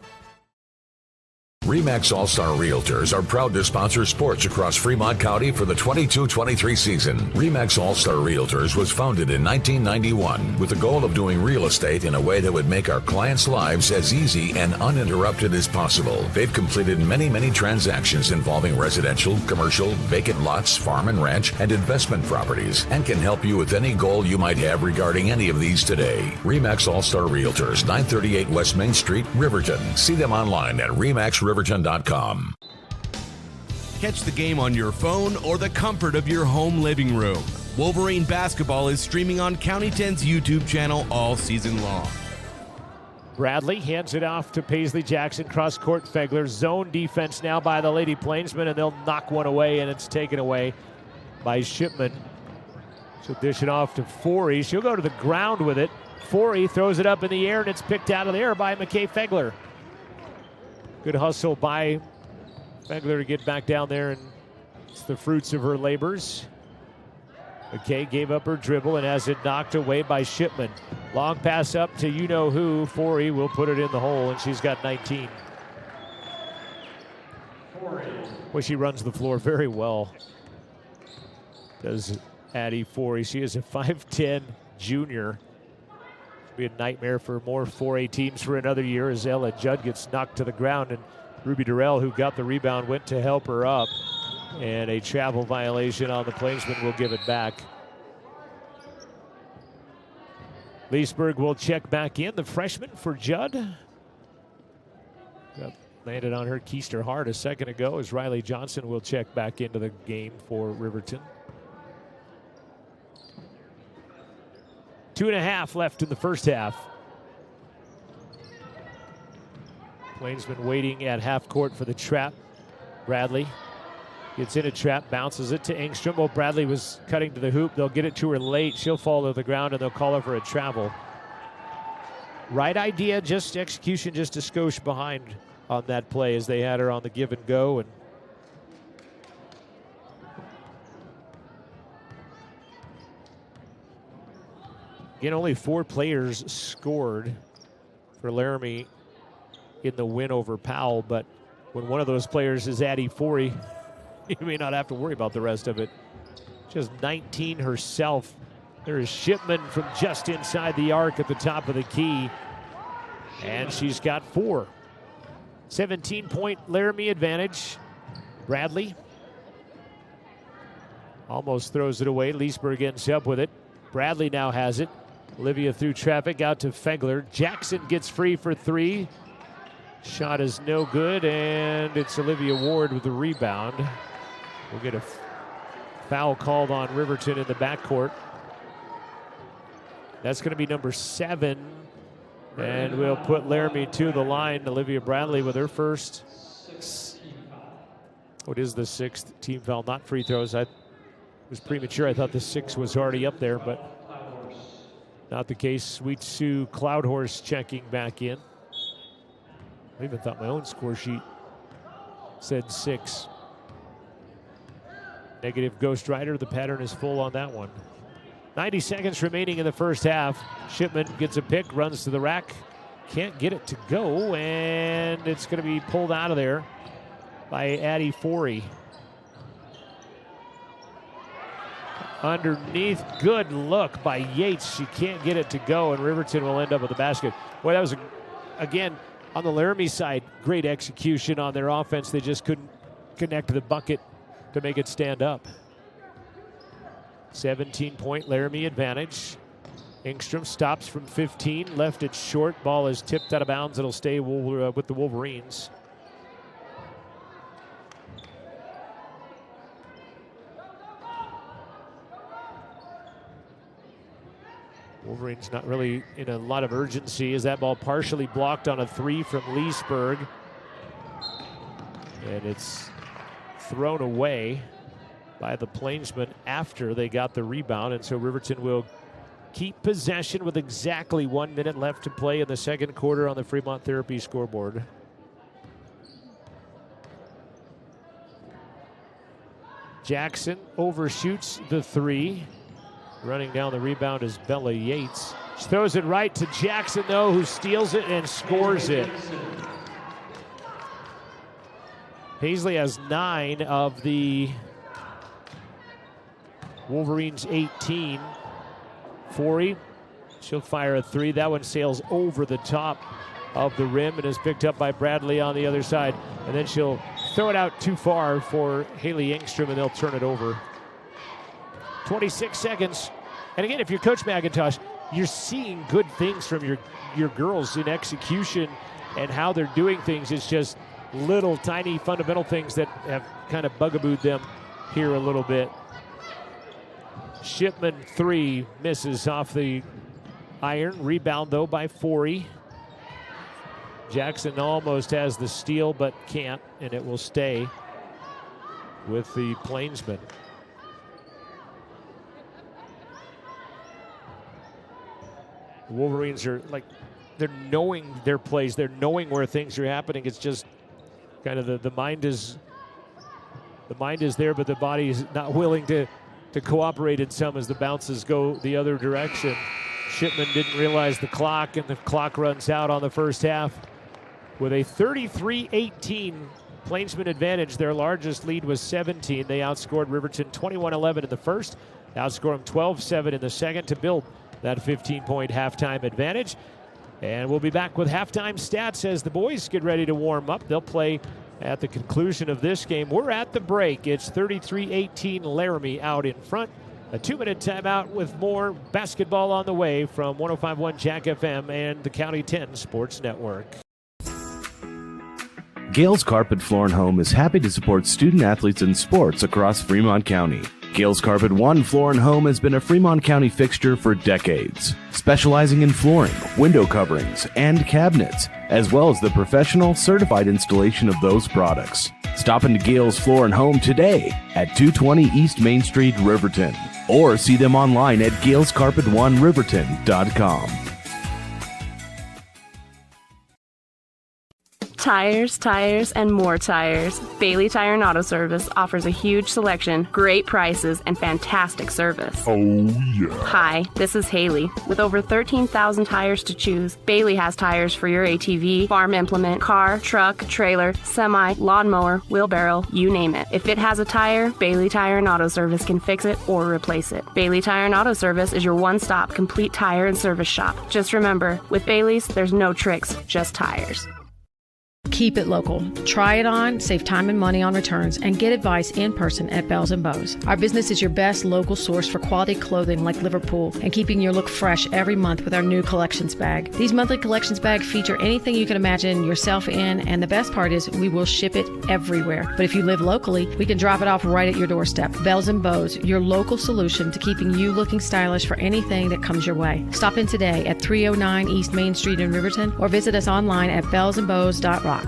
RE/MAX All-Star Realtors are proud to sponsor sports across Fremont County for the 22-23 season. RE/MAX All-Star Realtors was founded in 1991 with the goal of doing real estate in a way that would make our clients' lives as easy and uninterrupted as possible. They've completed many transactions involving residential, commercial, vacant lots, farm and ranch, and investment properties, and can help you with any goal you might have regarding any of these today. RE/MAX All-Star Realtors, 938 West Main Street, Riverton. See them online at remaxriverton.com. Catch the game on your phone or the comfort of your home living room. Wolverine basketball is streaming on County 10's YouTube channel all season long. Bradley hands it off to Paisley Jackson. Cross court Fegler. Zone defense now by the Lady Plainsmen, and they'll knock one away, and it's taken away by Shipman. She'll dish it off to Forey. She'll go to the ground with it. Forey throws it up in the air, and it's picked out of the air by McKay Fegler. Good hustle by Fegler to get back down there, and it's the fruits of her labors. McKay gave up her dribble and has it knocked away by Shipman. Long pass up to you-know-who. Forey will put it in the hole, and she's got 19. Well, she runs the floor very well, does Addie Forey. She is a 5'10 junior. Be a nightmare for more 4A teams for another year as Ella Judd gets knocked to the ground, and Ruby Durrell, who got the rebound, went to help her up, and a travel violation on the Plainsman will give it back. Leesburg will check back in, the freshman for Judd. Got landed on her keister hard a second ago as Riley Johnson will check back into the game for Riverton. 2.5 left in the first half. Plainsman waiting at half court for the trap. Bradley gets in a trap, bounces it to Engstrom. Well, Bradley was cutting to the hoop. They'll get it to her late. She'll fall to the ground, and they'll call her for a travel. Right idea, just execution just a skosh behind on that play as they had her on the give and go. And again, only 4 players scored for Laramie in the win over Powell, but when one of those players is Addie Forey, you may not have to worry about the rest of it. Just 19 herself. There is Shipman from just inside the arc at the top of the key, and she's got 4. 17-point Laramie advantage. Bradley almost throws it away. Leesburg ends up with it. Bradley now has it. Olivia through traffic out to Fegler. Jackson gets free for 3. Shot is no good, and it's Olivia Ward with the rebound. We'll get a foul called on Riverton in the backcourt. That's going to be number 7 And we'll put Laramie to the line. Olivia Bradley with her first. What is the 6th team foul? Not free throws. I was premature. I thought the 6 was already up there, but not the case. Sweet Sue Cloudhorse checking back in. I even thought my own score sheet said 6. Negative Ghost Rider. The pattern is full on that one. 90 seconds remaining in the first half. Shipman gets a pick, runs to the rack. Can't get it to go, and it's going to be pulled out of there by Addie Forey. Underneath, good look by Yates. She can't get it to go, and Riverton will end up with the basket. Boy, that was, again, on the Laramie side, great execution on their offense. They just couldn't connect to the bucket to make it stand up. 17-point Laramie advantage. Engstrom stops from 15, left it short. Ball is tipped out of bounds. It'll stay with the Wolverines. Wolverines not really in a lot of urgency as that ball partially blocked on a 3 from Leesburg. And it's thrown away by the Plainsmen after they got the rebound. And so Riverton will keep possession with exactly 1 minute left to play in the second quarter on the Fremont Therapy scoreboard. Jackson overshoots the 3. Running down the rebound is Bella Yates. She throws it right to Jackson, though, who steals it and scores it. Paisley has 9 of the Wolverines' 18. Forey, she'll fire a 3. That one sails over the top of the rim and is picked up by Bradley on the other side. And then she'll throw it out too far for Haley Engstrom, and they'll turn it over. 26 seconds. And again, if you're Coach McIntosh, you're seeing good things from your girls in execution and how they're doing things. It's just little tiny fundamental things that have kind of bugabooed them here a little bit. Shipman 3 misses off the iron. Rebound, though, by Forey. Jackson almost has the steal, but can't, and it will stay with the Plainsmen. The Wolverines are they're knowing their plays. They're knowing where things are happening. It's just kind of the mind is there, but the body is not willing to cooperate in some as the bounces go the other direction. Shipman didn't realize the clock, and the clock runs out on the first half. With a 33-18 Plainsman advantage, their largest lead was 17. They outscored Riverton 21-11 in the first, outscored them 12-7 in the second to build that 15-point halftime advantage. And we'll be back with halftime stats as the boys get ready to warm up. They'll play at the conclusion of this game. We're at the break. It's 33-18 Laramie out in front. A 2-minute timeout with more basketball on the way from 105.1 Jack FM and the County 10 Sports Network. Gales Carpet Floor and Home is happy to support student athletes in sports across Fremont County. Gales Carpet One Floor and Home has been a Fremont County fixture for decades, specializing in flooring, window coverings, and cabinets, as well as the professional certified installation of those products. Stop into Gales Floor and Home today at 220 East Main Street, Riverton, or see them online at galescarpet1riverton.com. Tires, and more tires. Bailey Tire and Auto Service offers a huge selection, great prices, and fantastic service. Oh, yeah. Hi, this is Haley. With over 13,000 tires to choose, Bailey has tires for your ATV, farm implement, car, truck, trailer, semi, lawnmower, wheelbarrow, you name it. If it has a tire, Bailey Tire and Auto Service can fix it or replace it. Bailey Tire and Auto Service is your one-stop complete tire and service shop. Just remember, with Bailey's, there's no tricks, just tires. Keep it local. Try it on, save time and money on returns, and get advice in person at Bells & Bows. Our business is your best local source for quality clothing like Liverpool and keeping your look fresh every month with our new collections bag. These monthly collections bags feature anything you can imagine yourself in, and the best part is we will ship it everywhere. But if you live locally, we can drop it off right at your doorstep. Bells & Bows, your local solution to keeping you looking stylish for anything that comes your way. Stop in today at 309 East Main Street in Riverton or visit us online at bellsandbows.rocks.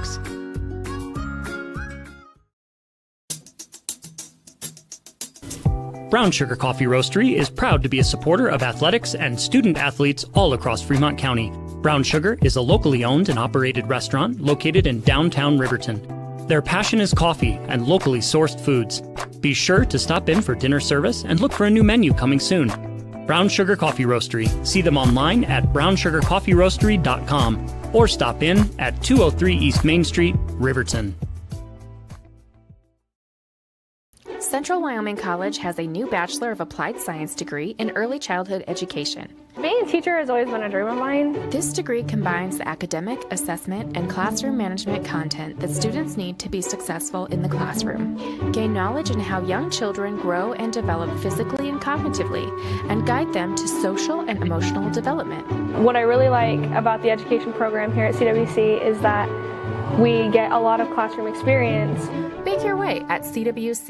Brown Sugar Coffee Roastery is proud to be a supporter of athletics and student athletes all across Fremont County. Brown Sugar is a locally owned and operated restaurant located in downtown Riverton. Their passion is coffee and locally sourced foods. Be sure to stop in for dinner service and look for a new menu coming soon. Brown Sugar Coffee Roastery. See them online at brownsugarcoffeeroastery.com or stop in at 203 East Main Street, Riverton. Central Wyoming College has a new Bachelor of Applied Science degree in Early Childhood Education. Being a teacher has always been a dream of mine. This degree combines the academic, assessment, and classroom management content that students need to be successful in the classroom. Gain knowledge in how young children grow and develop physically and cognitively, and guide them to social and emotional development. What I really like about the education program here at CWC is that we get a lot of classroom experience. Make your way at CWC.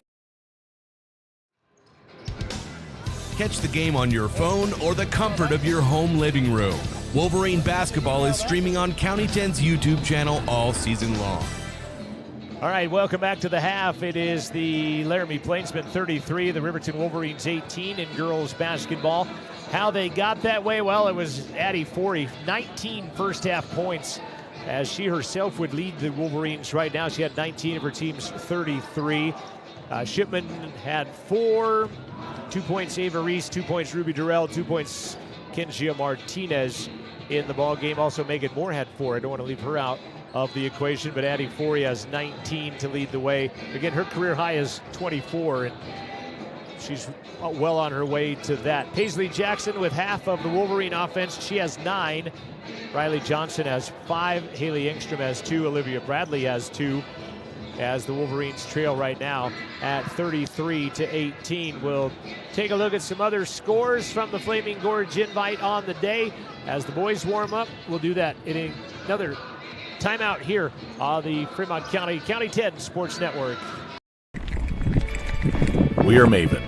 Catch the game on your phone or the comfort of your home living room. Wolverine basketball is streaming on County 10's YouTube channel all season long. All right, welcome back to the half. It is the Laramie Plainsmen 33, the Riverton Wolverines 18 in girls basketball. How they got that way? Well, it was Addie Forey, 19 first half points, as she herself would lead the Wolverines right now. She had 19 of her team's 33. Shipman had 4. 2 points Ava Reese, 2 points Ruby Durrell, 2 points Kenjia Martinez in the ball game. Also Megan Moore had 4. I don't want to leave her out of the equation, but Addie Forey has 19 to lead the way. Again, her career high is 24, and she's well on her way to that. Paisley Jackson with half of the Wolverine offense. She has 9. Riley Johnson has 5. Haley Engstrom has 2. Olivia Bradley has 2. As the Wolverines trail right now at 33-18. We'll take a look at some other scores from the Flaming Gorge Invite on the day. As the boys warm up, we'll do that in another timeout here on the Fremont County 10 Sports Network. We are Maven.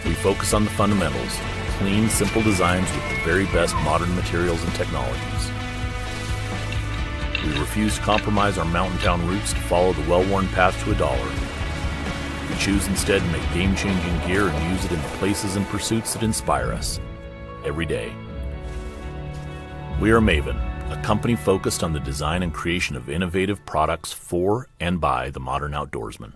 We focus on the fundamentals, clean, simple designs with the very best modern materials and technologies. We refuse to compromise our mountain town roots to follow the well-worn path to $1. We choose instead to make game-changing gear and use it in the places and pursuits that inspire us every day. We are Maven, a company focused on the design and creation of innovative products for and by the modern outdoorsman.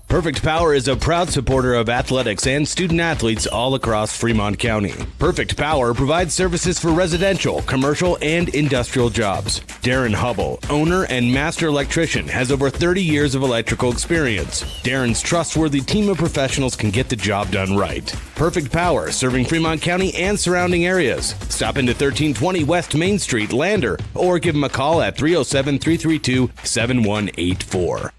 Perfect Power is a proud supporter of athletics and student athletes all across Fremont County. Perfect Power provides services for residential, commercial, and industrial jobs. Darren Hubble, owner and master electrician, has over 30 years of electrical experience. Darren's trustworthy team of professionals can get the job done right. Perfect Power, serving Fremont County and surrounding areas. Stop into 1320 West Main Street, Lander, or give him a call at 307-332-7184.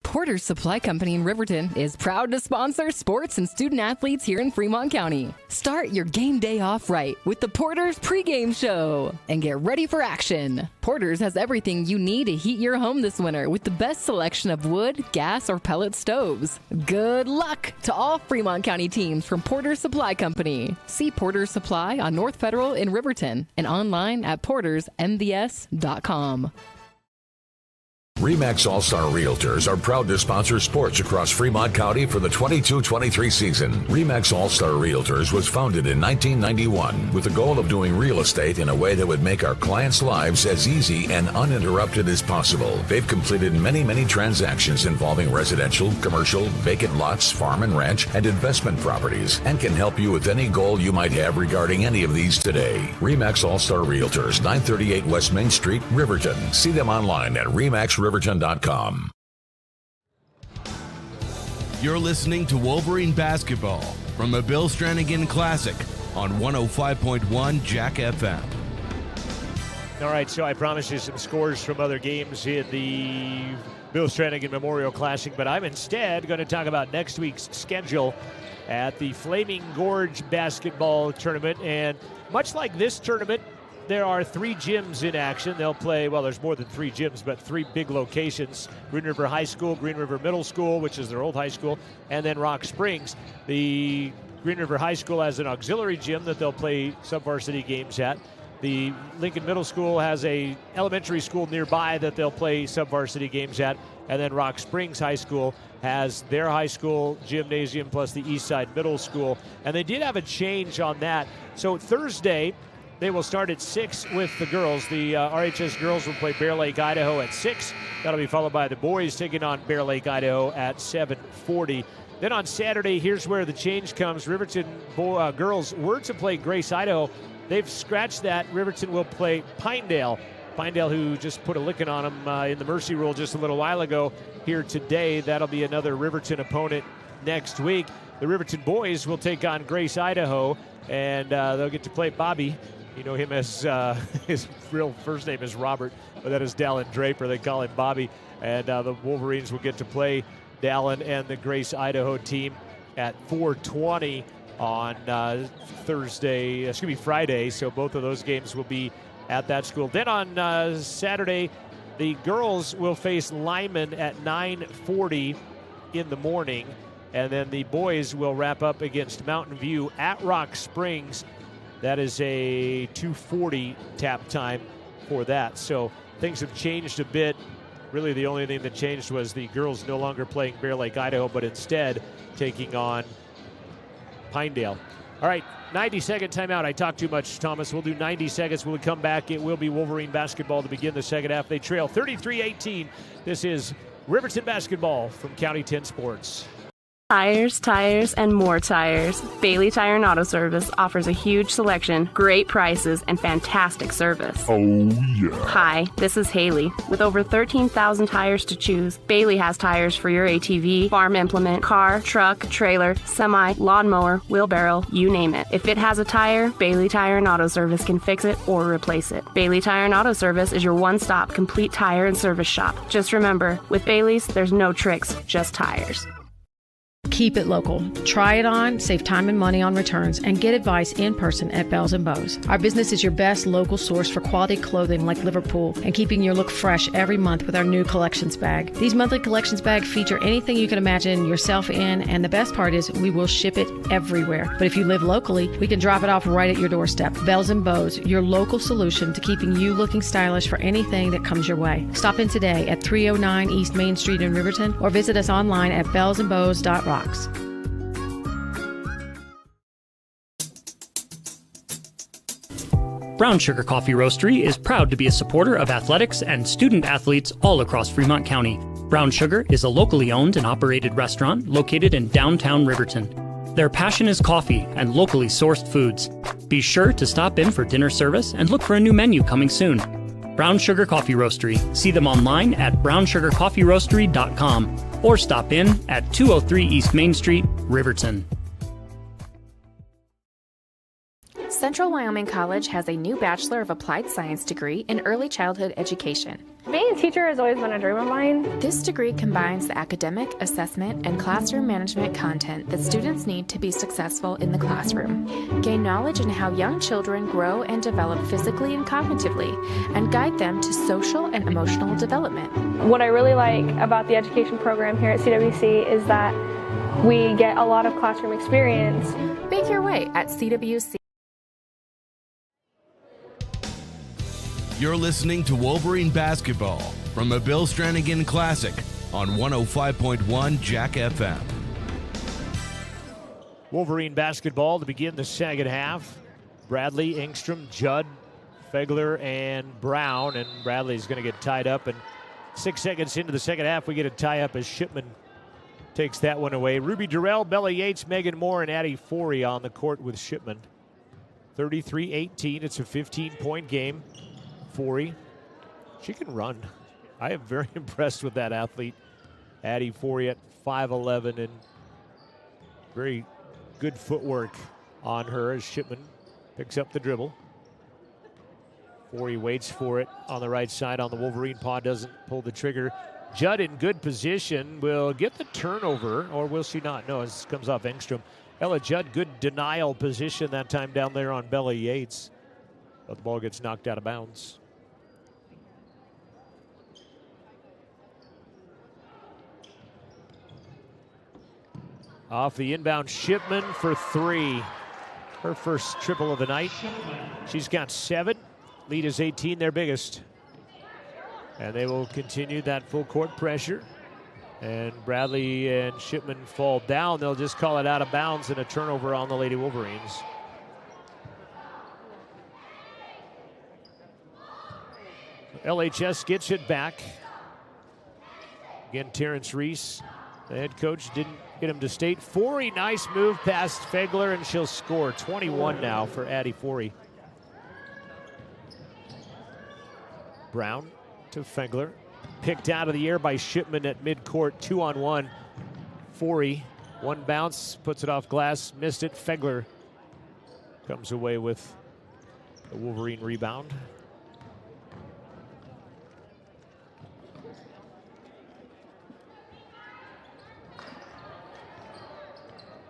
Porter's Supply Company in Riverton is proud to sponsor sports and student athletes here in Fremont County. Start your game day off right with the Porter's pregame show and get ready for action. Porter's has everything you need to heat your home this winter with the best selection of wood, gas, or pellet stoves. Good luck to all Fremont County teams from Porter's Supply Company. See Porter's Supply on North Federal in Riverton and online at portersmvs.com. RE/MAX All-Star Realtors are proud to sponsor sports across Fremont County for the 22-23 season. RE/MAX All-Star Realtors was founded in 1991 with the goal of doing real estate in a way that would make our clients' lives as easy and uninterrupted as possible. They've completed many transactions involving residential, commercial, vacant lots, farm and ranch, and investment properties, and can help you with any goal you might have regarding any of these today. RE/MAX All-Star Realtors, 938 West Main Street, Riverton. See them online at remaxriverton.com. You're listening to Wolverine basketball from the Bill Strannigan Classic on 105.1 Jack FM. All right, so I promised you some scores from other games in the Bill Strannigan Memorial Classic, but I'm instead going to talk about next week's schedule at the Flaming Gorge Basketball Tournament. And much like this tournament, there are 3 gyms in action. They'll play, well, there's more than 3 gyms, but 3 big locations. Green River High School, Green River Middle School, which is their old high school, and then Rock Springs. The Green River High School has an auxiliary gym that they'll play sub-varsity games at. The Lincoln Middle School has a elementary school nearby that they'll play sub-varsity games at. And then Rock Springs High School has their high school gymnasium plus the Eastside Middle School. And they did have a change on that. So Thursday, they will start at 6 with the girls. The RHS girls will play Bear Lake, Idaho at 6. That'll be followed by the boys taking on Bear Lake, Idaho at 7:40. Then on Saturday, here's where the change comes. Riverton girls were to play Grace, Idaho. They've scratched that. Riverton will play Pinedale. Pinedale, who just put a licking on them in the Mercy Rule just a little while ago, here today. That'll be another Riverton opponent next week. The Riverton boys will take on Grace, Idaho, and they'll get to play Bobby. You know him as his real first name is Robert, but that is Dallin Draper. They call him Bobby. And the Wolverines will get to play Dallin and the Grace, Idaho team at 4:20 on Friday. So both of those games will be at that school. Then on Saturday, the girls will face Lyman at 9:40 in the morning. And then the boys will wrap up against Mountain View at Rock Springs. That is a 2:40 tap time for that. So things have changed a bit. Really, the only thing that changed was the girls no longer playing Bear Lake, Idaho, but instead taking on Pinedale. All right, 90-second timeout. I talked too much, Thomas. We'll do 90 seconds. When we come back, it will be Wolverine basketball to begin the second half. They trail 33-18. This is Riverton basketball from County 10 Sports. Tires, and more tires. Bailey Tire and Auto Service offers a huge selection, great prices, and fantastic service. Oh, yeah. Hi, this is Haley. With over 13,000 tires to choose, Bailey has tires for your ATV, farm implement, car, truck, trailer, semi, lawnmower, wheelbarrow, you name it. If it has a tire, Bailey Tire and Auto Service can fix it or replace it. Bailey Tire and Auto Service is your one-stop complete tire and service shop. Just remember, with Bailey's, there's no tricks, just tires. Keep it local. Try it on, save time and money on returns, and get advice in person at Bells & Bows. Our business is your best local source for quality clothing like Liverpool and keeping your look fresh every month with our new collections bag. These monthly collections bags feature anything you can imagine yourself in, and the best part is we will ship it everywhere. But if you live locally, we can drop it off right at your doorstep. Bells & Bows, your local solution to keeping you looking stylish for anything that comes your way. Stop in today at 309 East Main Street in Riverton or visit us online at bellsandbows.rocks. Brown Sugar Coffee Roastery is proud to be a supporter of athletics and student athletes all across Fremont County. Brown Sugar is a locally owned and operated restaurant located in downtown Riverton. Their passion is coffee and locally sourced foods. Be sure to stop in for dinner service and look for a new menu coming soon. Brown Sugar Coffee Roastery. See them online at brownsugarcoffeeroastery.com or stop in at 203 East Main Street, Riverton. Central Wyoming College has a new Bachelor of Applied Science degree in Early Childhood Education. Being a teacher has always been a dream of mine. This degree combines the academic, assessment, and classroom management content that students need to be successful in the classroom. Gain knowledge in how young children grow and develop physically and cognitively, and guide them to social and emotional development. What I really like about the education program here at CWC is that we get a lot of classroom experience. Make your way at CWC. You're listening to Wolverine basketball from the Bill Strannigan Classic on 105.1 Jack FM. Wolverine basketball to begin the second half. Bradley, Engstrom, Judd, Fegler, and Brown. And Bradley's going to get tied up. And 6 seconds into the second half, we get a tie-up as Shipman takes that one away. Ruby Durrell, Bella Yates, Megan Moore, and Addie Forey on the court with Shipman. 33-18. It's a 15-point game. Forey, she can run. I am very impressed with that athlete. Addie Forey at 5'11", and very good footwork on her as Shipman picks up the dribble. Forey waits for it on the right side on the Wolverine paw, doesn't pull the trigger. Judd in good position will get the turnover, or will she not? No, this comes off Engstrom. Ella Judd, good denial position that time down there on Bella Yates. But the ball gets knocked out of bounds. Off the inbound, Shipman for 3. Her first triple of the night. She's got 7. Lead is 18, their biggest. And they will continue that full court pressure. And Bradley and Shipman fall down. They'll just call it out of bounds and a turnover on the Lady Wolverines. LHS gets it back. Again, Terrence Reese, the head coach, didn't get him to state. Forey, nice move past Fegler, and she'll score. 21 now for Addie Forey. Brown to Fegler. Picked out of the air by Shipman at midcourt, 2-on-1. Forey, one bounce, puts it off glass, missed it. Fegler comes away with a Wolverine rebound.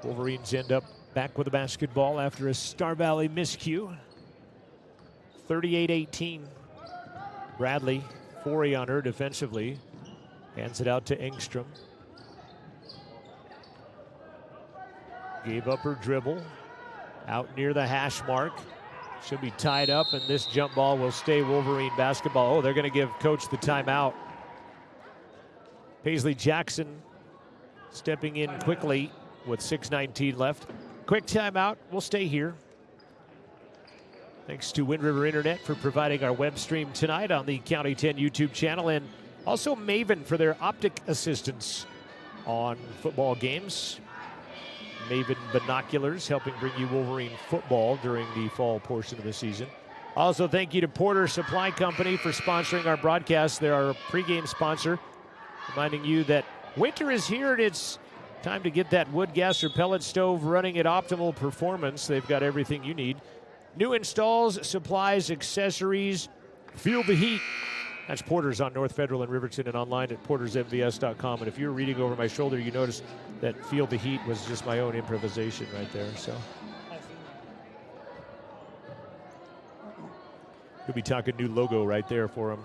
Wolverines end up back with the basketball after a Star Valley miscue. 38-18. Bradley, Forey on her defensively. Hands it out to Engstrom. Gave up her dribble. Out near the hash mark. She'll be tied up, and this jump ball will stay Wolverine basketball. Oh, they're going to give coach the timeout. Paisley Jackson stepping in quickly with 6:19 left. Quick timeout. We'll stay here. Thanks to Wind River Internet for providing our web stream tonight on the County 10 YouTube channel, and also Maven for their optic assistance on football games. Maven Binoculars helping bring you Wolverine football during the fall portion of the season. Also, thank you to Porter Supply Company for sponsoring our broadcast. They're our pregame sponsor, reminding you that winter is here and it's time to get that wood, gas, or pellet stove running at optimal performance. They've got everything you need. New installs, supplies, accessories. Feel the heat. That's Porter's on North Federal and Riverton and online at portersmvs.com. And if you're reading over my shoulder, you notice that Feel the Heat was just my own improvisation right there. So you'll be talking new logo right there for him.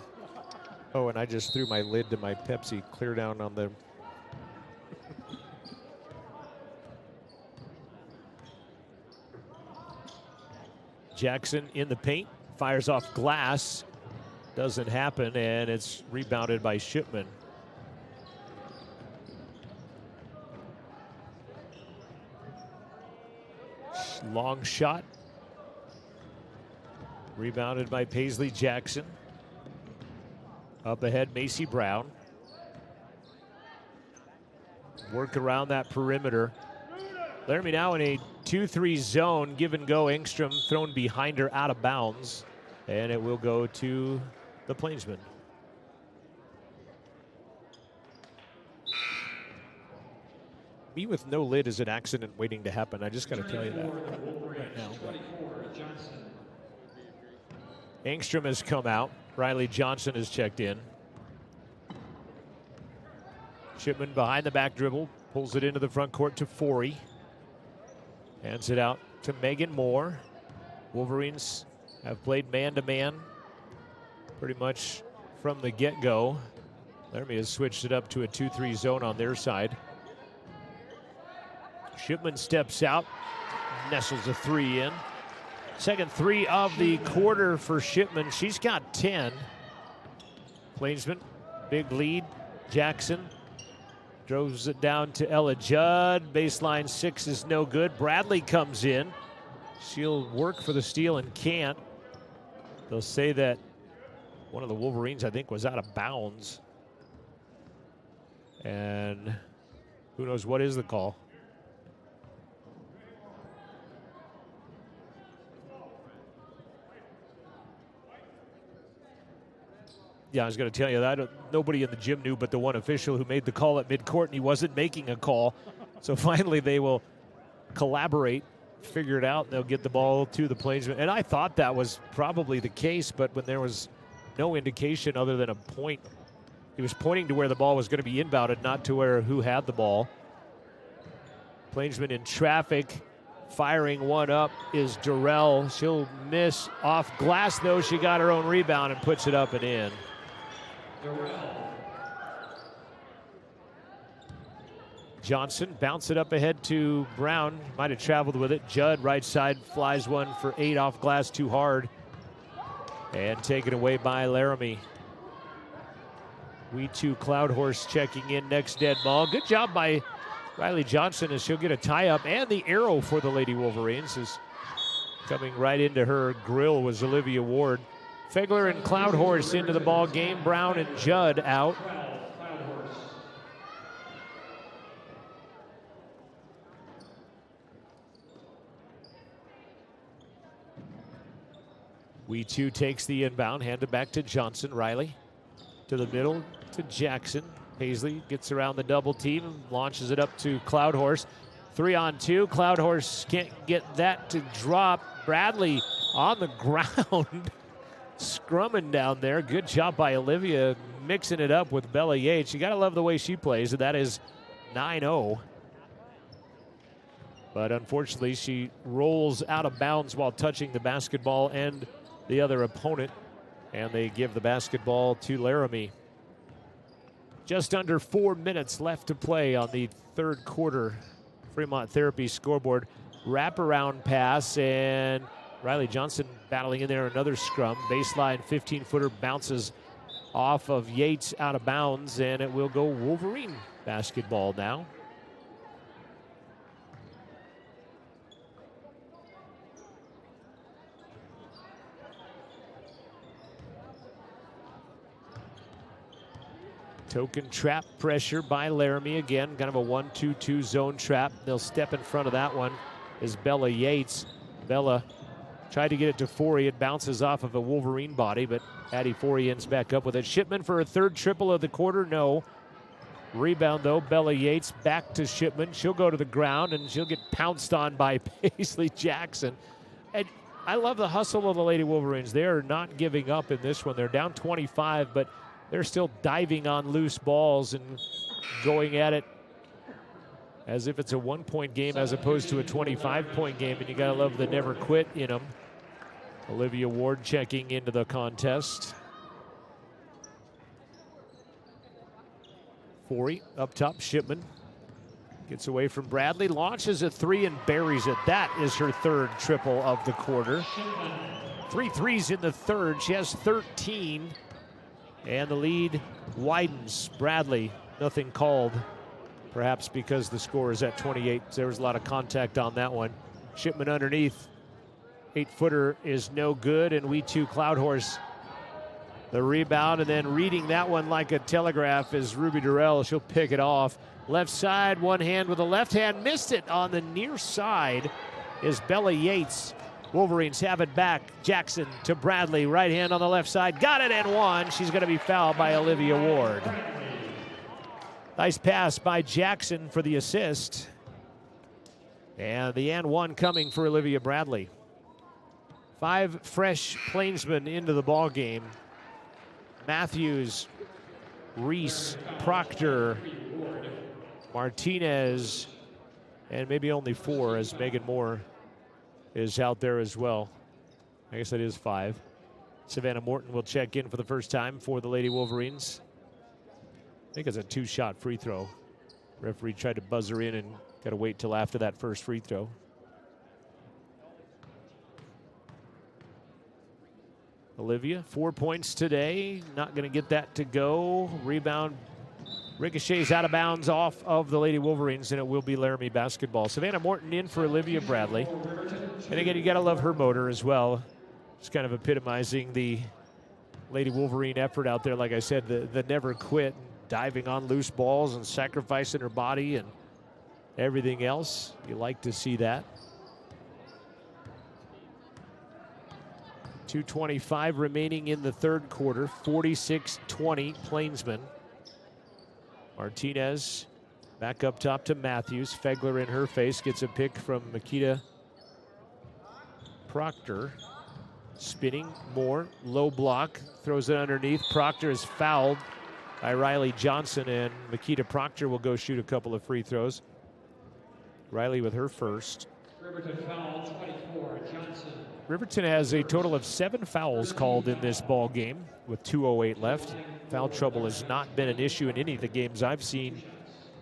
Oh, and I just threw my lid to my Pepsi clear down on the Jackson in the paint, fires off glass. Doesn't happen, and it's rebounded by Shipman. Long shot. Rebounded by Paisley Jackson. Up ahead, Macy Brown. Work around that perimeter. Laramie now in a 2-3 zone. Give and go. Engstrom thrown behind her out of bounds. And it will go to the Plainsmen. Me with no lid is an accident waiting to happen. I just got to tell you that right now. Engstrom has come out. Riley Johnson has checked in. Shipman behind the back dribble. Pulls it into the front court to Forey. Hands it out to Megan Moore. Wolverines have played man-to-man pretty much from the get-go. Laramie has switched it up to a 2-3 zone on their side. Shipman steps out, nestles a 3 in. Second 3 of the quarter for Shipman. She's got 10. Plainsman, big lead. Jackson throws it down to Ella Judd. Baseline 6 is no good. Bradley comes in. She'll work for the steal and can't. They'll say that one of the Wolverines, I think, was out of bounds. And who knows what is the call. Yeah, I was going to tell you that. Nobody in the gym knew but the one official who made the call at midcourt, and he wasn't making a call. So finally they will collaborate figure it out, and they'll get the ball to the Plainsmen. And I thought that was probably the case, but when there was no indication other than a point, he was pointing to where the ball was going to be inbounded, not to who had the ball. Plainsman in traffic, firing one up is Durrell. She'll miss off glass, though. She got her own rebound and puts it up and in. Johnson bounce it up ahead to Brown. Might have traveled with it. Judd, right side, flies one for 8 off glass, too hard. And taken away by Laramie. We2 Cloudhorse checking in next dead ball. Good job by Riley Johnson as she'll get a tie-up. And the arrow for the Lady Wolverines is coming right into her grill was Olivia Ward. Fegler and Cloudhorse into the ball game. Brown and Judd out. We2 takes the inbound, handed back to Johnson. Riley to the middle to Jackson. Paisley gets around the double team and launches it up to Cloudhorse. 3-on-2. Cloudhorse can't get that to drop. Bradley on the ground, scrumming down there. Good job by Olivia mixing it up with Bella Yates. You got to love the way she plays, and that is 9-0. But unfortunately, she rolls out of bounds while touching the basketball and the other opponent, and they give the basketball to Laramie. Just under 4 minutes left to play on the third quarter. Fremont Therapy scoreboard. Wraparound pass, and Riley Johnson battling in there. Another scrum. Baseline 15-footer bounces off of Yates out of bounds, and it will go Wolverine basketball now. Token trap pressure by Laramie again. Kind of a 1-2-2 zone trap. They'll step in front of that one is Bella Yates. Bella tried to get it to Forey. It bounces off of a Wolverine body, but Addie Forey ends back up with it. Shipman for a third triple of the quarter. No. Rebound, though. Bella Yates back to Shipman. She'll go to the ground, and she'll get pounced on by Paisley Jackson. And I love the hustle of the Lady Wolverines. They are not giving up in this one. They're down 25, but they're still diving on loose balls and going at it as if it's a 1-point game as opposed to a 25-point game, and you gotta love the never quit in them. Olivia Ward checking into the contest. Forey up top, Shipman gets away from Bradley, launches a three and buries it. That is her third triple of the quarter. 3 threes in the third. She has 13. And the lead widens. Bradley, nothing called. Perhaps because the score is at 28. There was a lot of contact on that one. Shipman underneath. 8-footer is no good. And We2 Cloudhorse, the rebound. And then reading that one like a telegraph is Ruby Durrell. She'll pick it off. Left side, one hand with a left hand. Missed it on the near side is Bella Yates. Wolverines have it back. Jackson to Bradley. Right hand on the left side. Got it and one. She's going to be fouled by Olivia Ward. Nice pass by Jackson for the assist. And the and one coming for Olivia Bradley. 5 fresh Plainsmen into the ball game. Matthews, Reese, Proctor, Martinez, and maybe only 4 as Megan Moore is out there as well. I guess that is 5. Savannah Morton will check in for the first time for the Lady Wolverines. I think it's a 2-shot free throw. Referee tried to buzz her in and got to wait till after that first free throw. Olivia, 4 points today. Not going to get that to go. Rebound ricochets out of bounds off of the Lady Wolverines, and it will be Laramie basketball. Savannah Morton in for Olivia Bradley. And again, you got to love her motor as well. It's kind of epitomizing the Lady Wolverine effort out there. Like I said, the never quit, diving on loose balls and sacrificing her body and everything else. You like to see that. 2:25 remaining in the third quarter. 46-20 Plainsmen. Martinez back up top to Matthews. Fegler in her face gets a pick from Makita Proctor spinning more, low block, throws it underneath. Proctor is fouled by Riley Johnson, and Makita Proctor will go shoot a couple of free throws. Riley with her first. Riverton foul 24, Johnson. Riverton has a total of 7 fouls called in this ball game with 2:08 left. Foul trouble has not been an issue in any of the games I've seen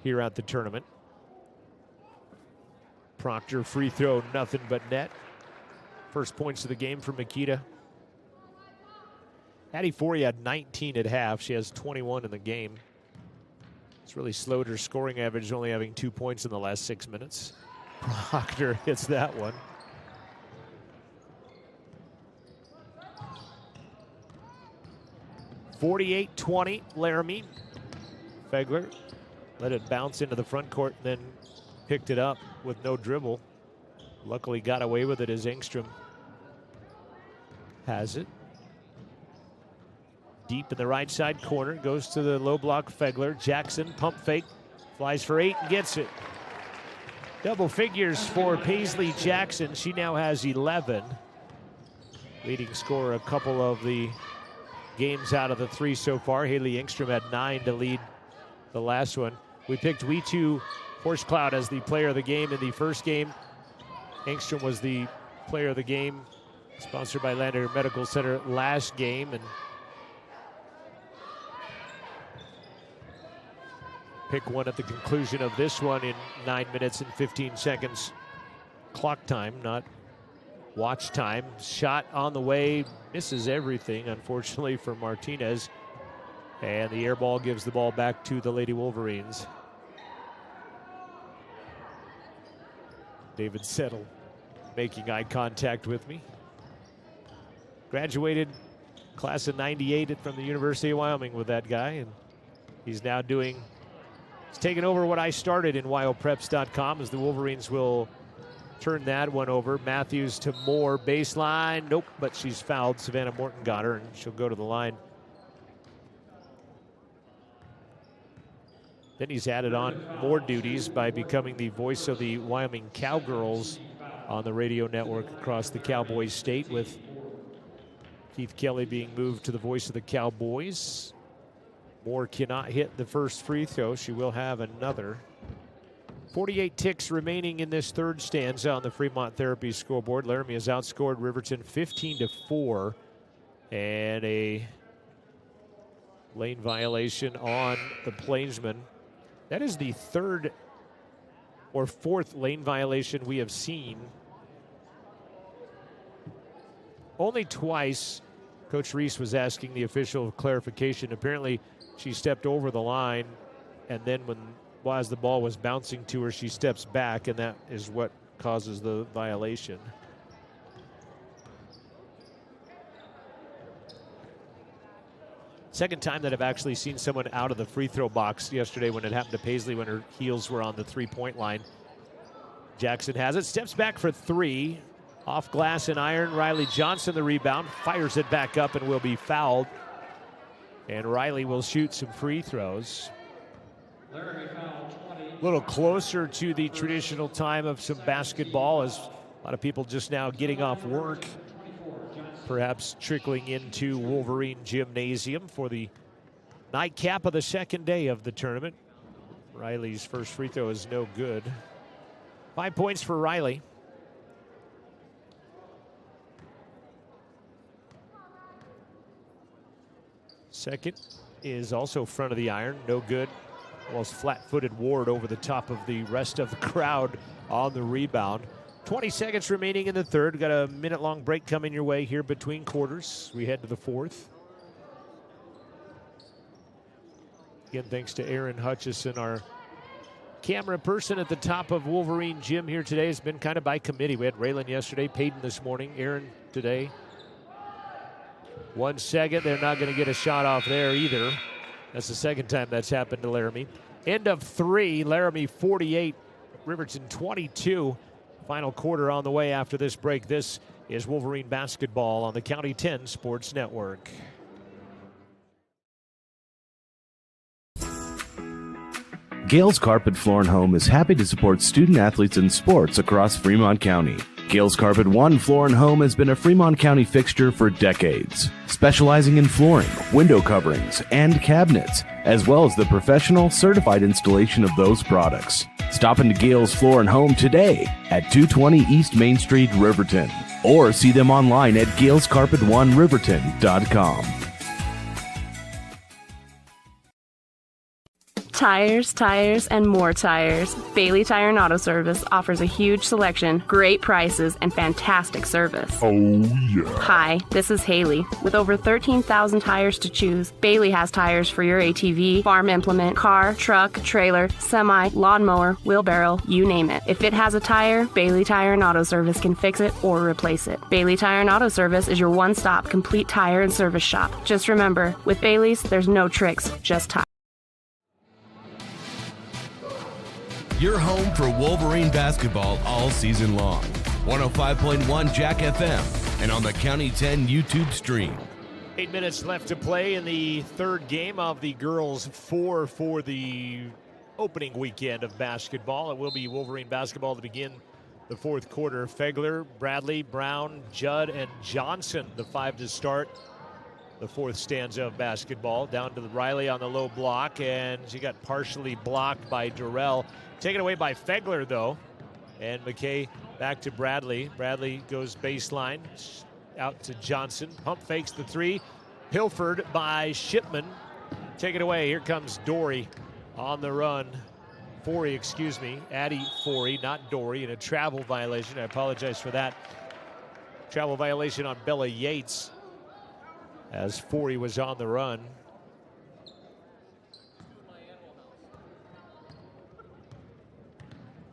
here at the tournament. Proctor free throw, nothing but net. First points of the game for Makita. Addie Forey had 19 at half. She has 21 in the game. It's really slowed her scoring average, only having 2 points in the last 6 minutes. Proctor hits that one. (48-20) Laramie. Fegler let it bounce into the front court, then picked it up with no dribble. Luckily got away with it as Engstrom has it. Deep in the right side corner, goes to the low block Fegler. Jackson, pump fake, flies for 8 and gets it. Double figures for Paisley Jackson. She now has 11. Leading scorer a couple of the games out of the 3 so far. Haley Engstrom had 9 to lead the last one. We picked Weetu Horsecloud as the player of the game in the first game. Engstrom was the player of the game, sponsored by Lander Medical Center last game, and pick one at the conclusion of this one in 9 minutes and 15 seconds. Clock time, not watch time. Shot on the way, misses everything, unfortunately, for Martinez. And the air ball gives the ball back to the Lady Wolverines. David Settle making eye contact with me. Graduated class of 98 from the University of Wyoming with that guy, and he's now doing, he's taken over what I started in WyoPreps.com as the Wolverines will turn that one over. Matthews to Moore, baseline, nope, but she's fouled. Savannah Morton got her, and she'll go to the line. Then he's added on more duties by becoming the voice of the Wyoming Cowgirls on the radio network across the Cowboys state, with Keith Kelly being moved to the voice of the Cowboys. Moore cannot hit the first free throw. She will have another. 48 ticks remaining in this third stanza on the Fremont Therapy scoreboard. Laramie has outscored Riverton 15-4, and a lane violation on the Plainsman. That is the third or fourth lane violation we have seen. Only twice Coach Reese was asking the official clarification. Apparently she stepped over the line, and then as the ball was bouncing to her, she steps back, and that is what causes the violation. Second time that I've actually seen someone out of the free throw box. Yesterday when it happened to Paisley when her heels were on the three-point line. Jackson has it, steps back for 3. Off glass and iron, Riley Johnson the rebound, fires it back up and will be fouled. And Riley will shoot some free throws. A little closer to the traditional time of some basketball, as a lot of people just now getting off work, perhaps trickling into Wolverine Gymnasium for the nightcap of the second day of the tournament. Riley's first free throw is no good. 5 points for Riley. Second is also front of the iron, no good. Almost flat-footed Ward over the top of the rest of the crowd on the rebound. 20 seconds remaining in the third. Got a minute-long break coming your way here between quarters. We head to the fourth. Again, thanks to Aaron Hutchison, our camera person at the top of Wolverine Gym here today. Has been kind of by committee. We had Raylan yesterday, Peyton this morning, Aaron today. 1 second, they're not going to get a shot off there either. That's the second time that's happened to Laramie. End of 3, Laramie 48, Riverton 22. Final quarter on the way after this break. This is Wolverine basketball on the County 10 Sports Network. Gales Carpet Floor and Home is happy to support student athletes in sports across Fremont County. Gales Carpet One Floor and Home has been a Fremont County fixture for decades, specializing in flooring, window coverings, and cabinets, as well as the professional certified installation of those products. Stop into Gales Floor and Home today at 220 East Main Street, Riverton, or see them online at galescarpet1riverton.com. Tires, and more tires. Bailey Tire and Auto Service offers a huge selection, great prices, and fantastic service. Oh, yeah. Hi, this is Haley. With over 13,000 tires to choose, Bailey has tires for your ATV, farm implement, car, truck, trailer, semi, lawnmower, wheelbarrow, you name it. If it has a tire, Bailey Tire and Auto Service can fix it or replace it. Bailey Tire and Auto Service is your one-stop complete tire and service shop. Just remember, with Bailey's, there's no tricks, just tires. Your home for Wolverine basketball all season long. 105.1 Jack FM and on the County 10 YouTube stream. 8 minutes left to play in the third game of the girls' 4 for the opening weekend of basketball. It will be Wolverine basketball to begin the fourth quarter. Fegler, Bradley, Brown, Judd, and Johnson, the 5 to start the fourth stanza of basketball. Down to Riley on the low block, and she got partially blocked by Durrell. Taken away by Fegler, though. And McKay back to Bradley. Bradley goes baseline, out to Johnson. Pump fakes the 3. Pilfered by Shipman. Take it away. Here comes Dory on the run. Forey, excuse me. Addie Forey, not Dory, in a travel violation. I apologize for that. Travel violation on Bella Yates as Forey was on the run.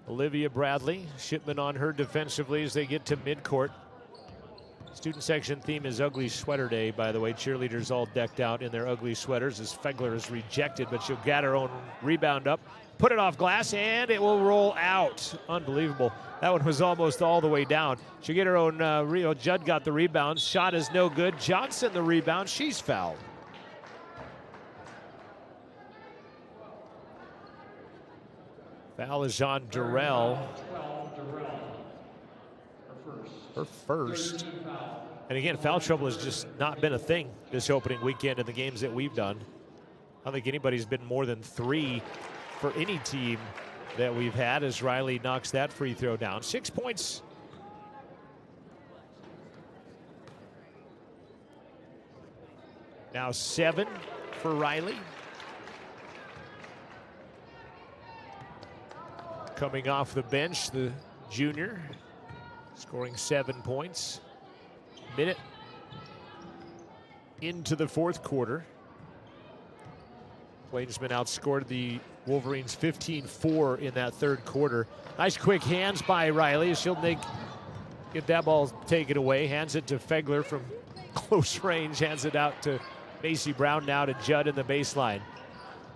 Olivia Bradley, Shipman on her defensively as they get to midcourt. Student section theme is Ugly Sweater Day, by the way. Cheerleaders all decked out in their ugly sweaters as Fegler is rejected, but she'll get her own rebound up, put it off glass, and it will roll out. Unbelievable. That one was almost all the way down. She'll get her own Judd got the rebound. Shot is no good. Johnson the rebound. She's fouled. Foul is on Durrell. Her first. And again, foul trouble has just not been a thing this opening weekend in the games that we've done. I don't think anybody's been more than 3 for any team that we've had as Riley knocks that free throw down. 6 points. Now 7 for Riley. Coming off the bench, the junior, scoring 7 points. Minute into the fourth quarter. Plainsman outscored the Wolverines 15-4 in that third quarter. Nice quick hands by Riley. She'll get that ball taken away. Hands it to Fegler from close range. Hands it out to Macy Brown, now to Judd in the baseline.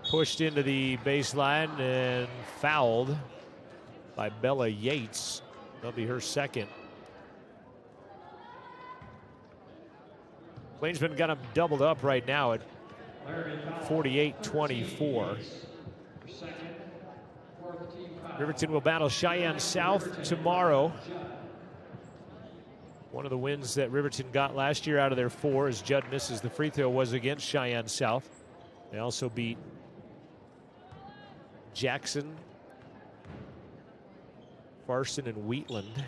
Pushed into the baseline and fouled by Bella Yates. That'll be her second. Plainsman got them doubled up right now at 48-24. Riverton will battle Cheyenne South tomorrow. One of the wins that Riverton got last year out of their 4 as Judd misses the free throw was against Cheyenne South. They also beat Jackson, Farson, and Wheatland.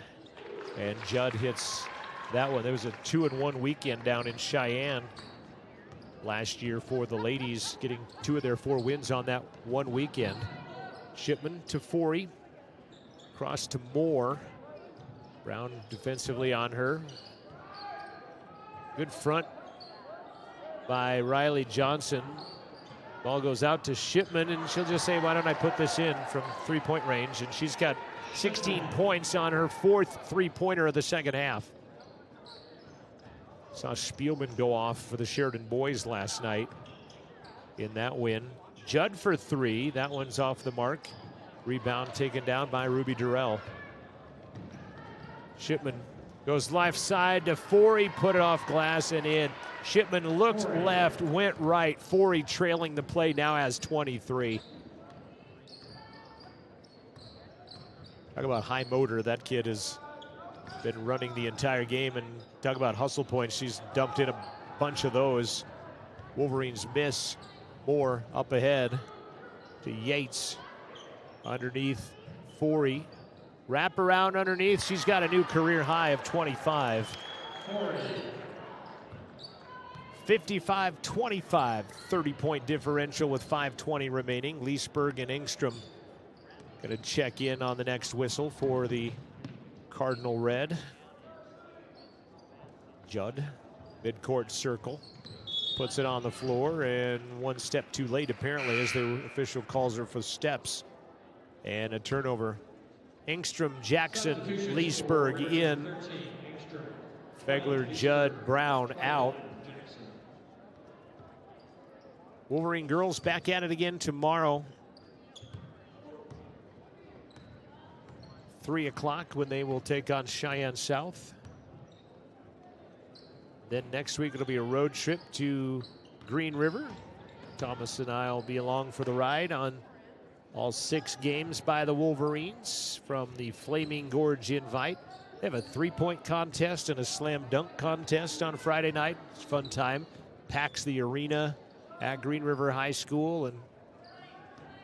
And Judd hits that one. There was a 2-1 weekend down in Cheyenne last year for the ladies, getting 2 of their 4 wins on that one weekend. Shipman to Forey, cross to Moore. Brown defensively on her. Good front by Riley Johnson. Ball goes out to Shipman, and she'll just say, why don't I put this in from 3-point range? And she's got 16 points on her 4th three-pointer of the second half. Saw Spielman go off for the Sheridan boys last night in that win. Judd for 3. That one's off the mark. Rebound taken down by Ruby Durrell. Shipman goes left side to Forey, put it off glass and in. Shipman looked left, went right. Forey trailing the play, now has 23. Talk about high motor. That kid is been running the entire game, and talk about hustle points. She's dumped in a bunch of those. Wolverines miss. Moore up ahead to Yates. Underneath, Forey. Wrap around underneath. She's got a new career high of 25. 55-25, 30-point differential with 5:20 remaining. Leesburg and Engstrom going to check in on the next whistle for the Cardinal Red. Judd, midcourt circle, puts it on the floor, and one step too late apparently as the official calls her for steps. And a turnover. Engstrom, Jackson, Leesburg in. Fegler, Judd, Brown out. Wolverine girls back at it again tomorrow. 3 o'clock when they will take on Cheyenne South. Then next week it'll be a road trip to Green River. Thomas and I will be along for the ride on all 6 games by the Wolverines from the Flaming Gorge Invite. They have a 3-point contest and a slam dunk contest on Friday night. It's a fun time. Packs the arena at Green River High School, and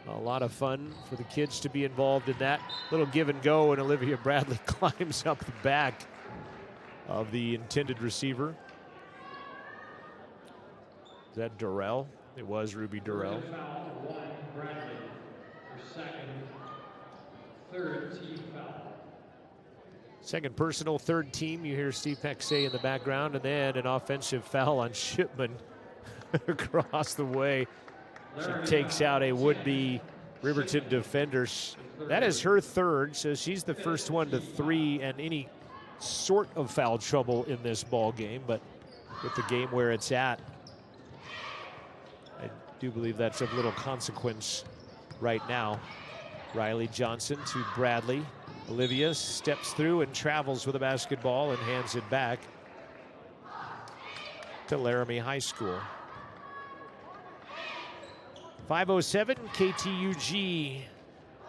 a lot of fun for the kids to be involved in that. Little give and go, and Olivia Bradley climbs up the back of the intended receiver. Is that Durrell? It was Ruby Durrell. Second personal, third team. You hear Steve Peck say in the background, and then an offensive foul on Shipman across the way. She takes out a would-be Riverton defender. That is her third, so she's the first one to 3 and any sort of foul trouble in this ball game. But with the game where it's at, I do believe that's of little consequence right now. Riley Johnson to Bradley. Olivia steps through and travels with the basketball and hands it back to Laramie High School. 5:07 KTUG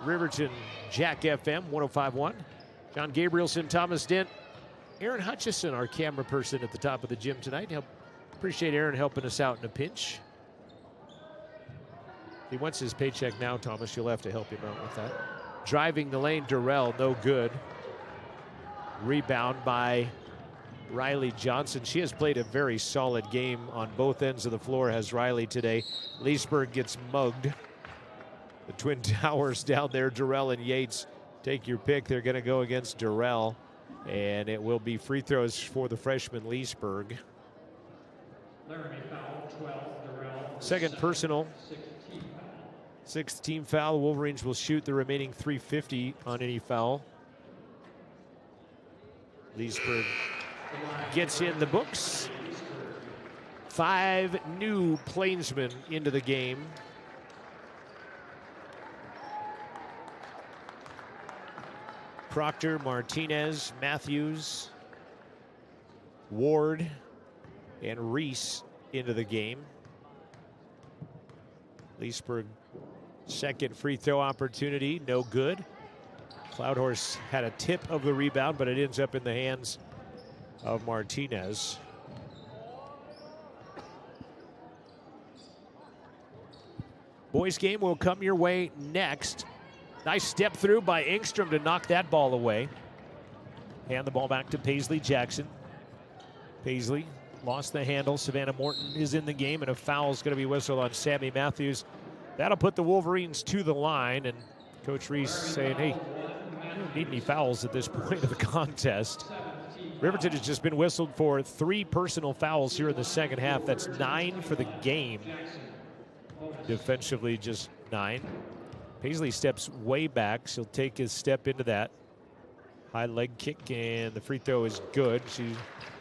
Riverton Jack FM 105.1. John Gabrielson, Thomas Dent, Aaron Hutchison, our camera person at the top of the gym tonight. Appreciate Aaron helping us out in a pinch. If he wants his paycheck now, Thomas, you'll have to help him out with that. Driving the lane, Durrell, no good. Rebound by Riley Johnson. She has played a very solid game on both ends of the floor, has Riley today. Leesburg gets mugged. The Twin Towers down there, Durrell and Yates. Take your pick. They're going to go against Durrell, and it will be free throws for the freshman Leesburg. Laramie foul, 12, Durrell. Second personal. 6th team foul. The Wolverines will shoot the remaining 350 on any foul. Leesburg gets in the books. 5 new Plainsmen into the game. Proctor, Martinez, Matthews, Ward, and Reese into the game. Leesburg, second free throw opportunity, no good. Cloudhorse had a tip of the rebound, but it ends up in the hands of Martinez. Boys game will come your way next. Nice step through by Engstrom to knock that ball away. Hand the ball back to Paisley Jackson. Paisley lost the handle. Savannah Morton is in the game, and a foul is going to be whistled on Sammy Matthews. That'll put the Wolverines to the line, and Coach Reese saying, hey, we don't need any fouls at this point of the contest. Riverton has just been whistled for 3 personal fouls here in the second half. That's 9 for the game. Defensively, just 9. Paisley steps way back. She'll take his step into that. High leg kick, and the free throw is good. She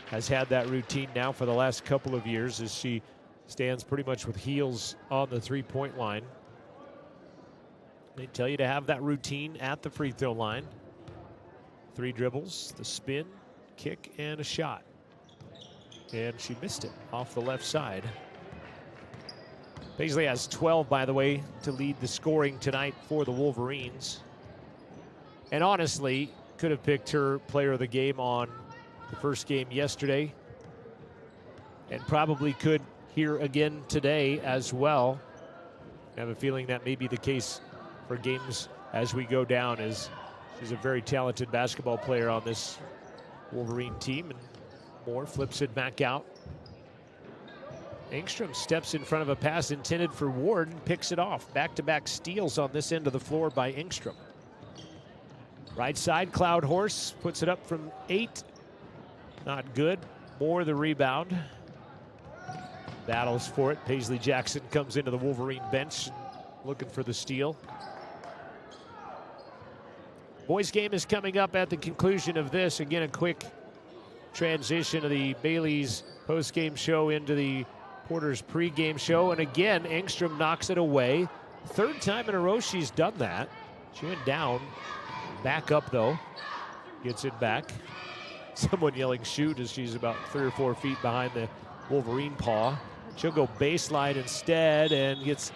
has had that routine now for the last couple of years as she stands pretty much with heels on the 3-point line. They tell you to have that routine at the free throw line. 3 dribbles, the spin, kick, and a shot. And she missed it off the left side. Paisley has 12, by the way, to lead the scoring tonight for the Wolverines. And honestly, could have picked her player of the game on the first game yesterday, and probably could here again today as well. I have a feeling that may be the case for games as we go down, as she's a very talented basketball player on this Wolverine team. And Moore flips it back out. Engstrom steps in front of a pass intended for Ward and picks it off. Back-to-back steals on this end of the floor by Engstrom. Right side, Cloud Horse puts it up from 8. Not good. Moore the rebound. Battles for it. Paisley Jackson comes into the Wolverine bench looking for the steal. Boys game is coming up at the conclusion of this. Again, a quick transition of the Bailey's post-game show into the Porter's pre-game show. And again, Engstrom knocks it away. Third time in a row she's done that. She went down. Back up, though. Gets it back. Someone yelling shoot as she's about 3 or 4 feet behind the Wolverine paw. She'll go baseline instead and gets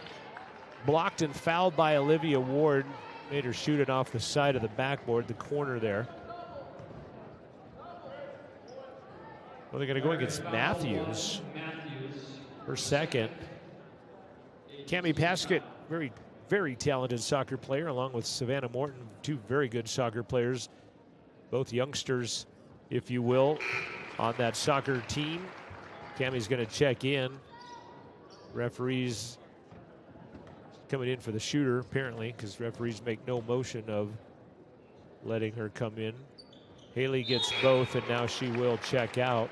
blocked and fouled by Olivia Ward. Made her shoot it off the side of the backboard, the corner there. Well, they're going to go against Matthews. Her second. Cami Paskett, very, very talented soccer player, along with Savannah Morton, 2 very good soccer players. Both youngsters, if you will, on that soccer team. Cami's going to check in. Referees coming in for the shooter, apparently, because referees make no motion of letting her come in. Haley gets both, and now she will check out.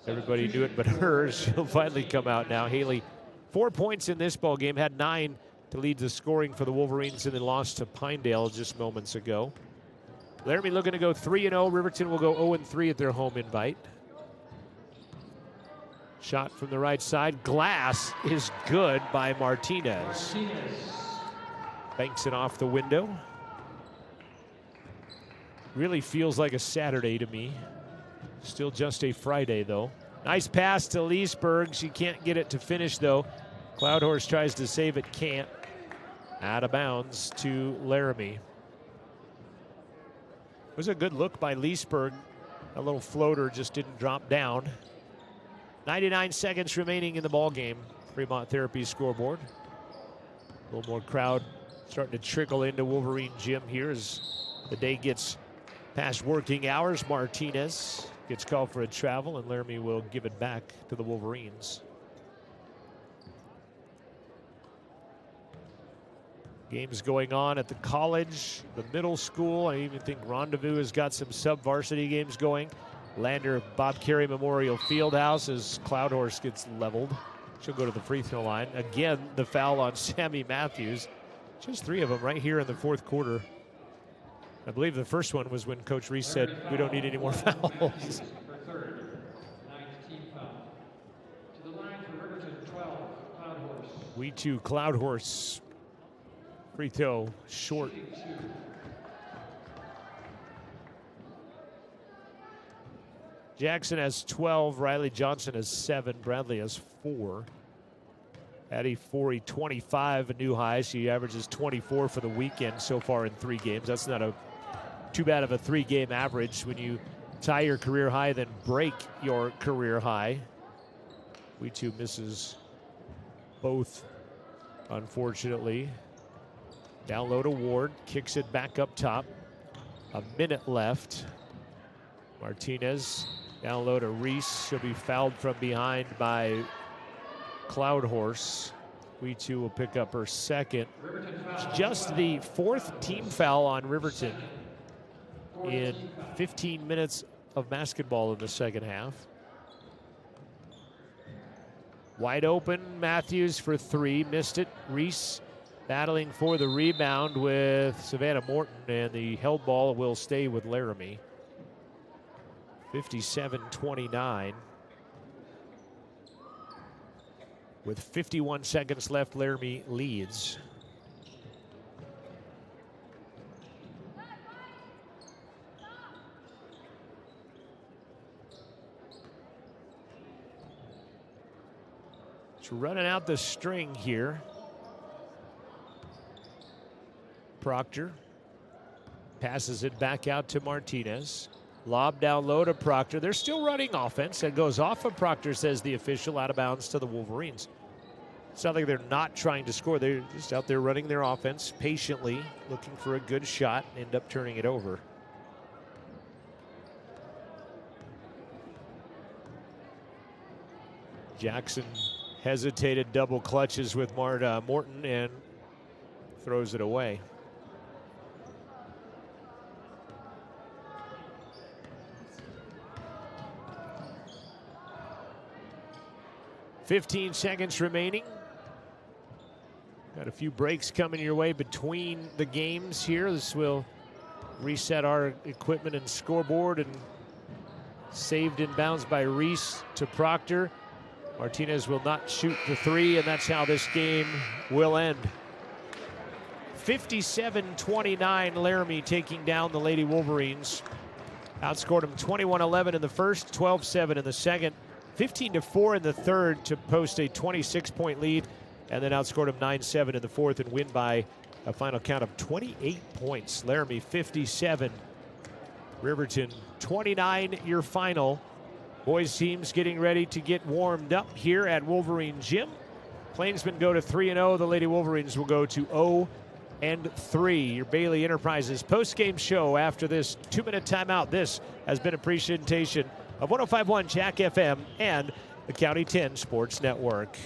Everybody knew it but her. She'll finally come out now. Haley, 4 points in this ball game, had 9 to lead the scoring for the Wolverines, and then lost to Pinedale just moments ago. Laramie looking to go 3-0. Riverton will go 0-3 at their home invite. Shot from the right side. Glass is good by Martinez. Banks it off the window. Really feels like a Saturday to me. Still just a Friday, though. Nice pass to Leesburg. She can't get it to finish, though. Cloudhorse tries to save it, can't. Out of bounds to Laramie. It was a good look by Leesburg. A little floater just didn't drop down. 99 seconds remaining in the ball game. Fremont Therapy scoreboard. A little more crowd starting to trickle into Wolverine Gym here as the day gets past working hours. Martinez gets called for a travel, and Laramie will give it back to the Wolverines. Games going on at the college, the middle school. I even think Rendezvous has got some sub-varsity games going. Lander Bob Carey Memorial Fieldhouse as Cloudhorse gets leveled. She'll go to the free throw line. Again, the foul on Sammy Matthews. Just 3 of them right here in the fourth quarter. I believe the first one was when Coach Reese said, we don't need any more fouls. We too, Cloudhorse. Free throw short. Jackson has 12. Riley Johnson has 7. Bradley has 4. Addie Forey, 25, a new high. She averages 24 for the weekend so far in 3 games. That's not too bad of a 3-game average when you tie your career high, then break your career high. We too misses both, unfortunately. Down low to Ward, kicks it back up top. A minute left. Martinez down low to Reese. She'll be fouled from behind by Cloudhorse. We too will pick up her second. It's just the 4th team foul on Riverton in 15 minutes of basketball in the second half. Wide open, Matthews for 3, missed it. Reese battling for the rebound with Savannah Morton, and the held ball will stay with Laramie. 57-29. With 51 seconds left, Laramie leads. It's running out the string here. Proctor. Passes it back out to Martinez. Lob down low to Proctor. They're still running offense. That goes off of Proctor, says the official, out of bounds to the Wolverines. It's not like they're not trying to score. They're just out there running their offense patiently, looking for a good shot, end up turning it over. Jackson hesitated, double clutches with Morton and throws it away. "15 seconds remaining. Got a few breaks coming your way between the games here. This will reset our equipment and scoreboard, and saved in bounds by Reese to Proctor. Martinez will not shoot the three, and that's how this game will end. 57-29, Laramie taking down the Lady Wolverines. Outscored them 21-11 in the first, 12-7 in the second, 15-4 in the third to post a 26-point lead, and then outscored them 9-7 in the fourth and win by a final count of 28 points. Laramie 57, Riverton 29, your final. Boys teams getting ready to get warmed up here at Wolverine Gym. Plainsmen go to 3-0. The Lady Wolverines will go to 0-3. Your Bailey Enterprises post-game show after this 2-minute timeout. This has been a presentation of 105.1 Jack FM and the County 10 Sports Network.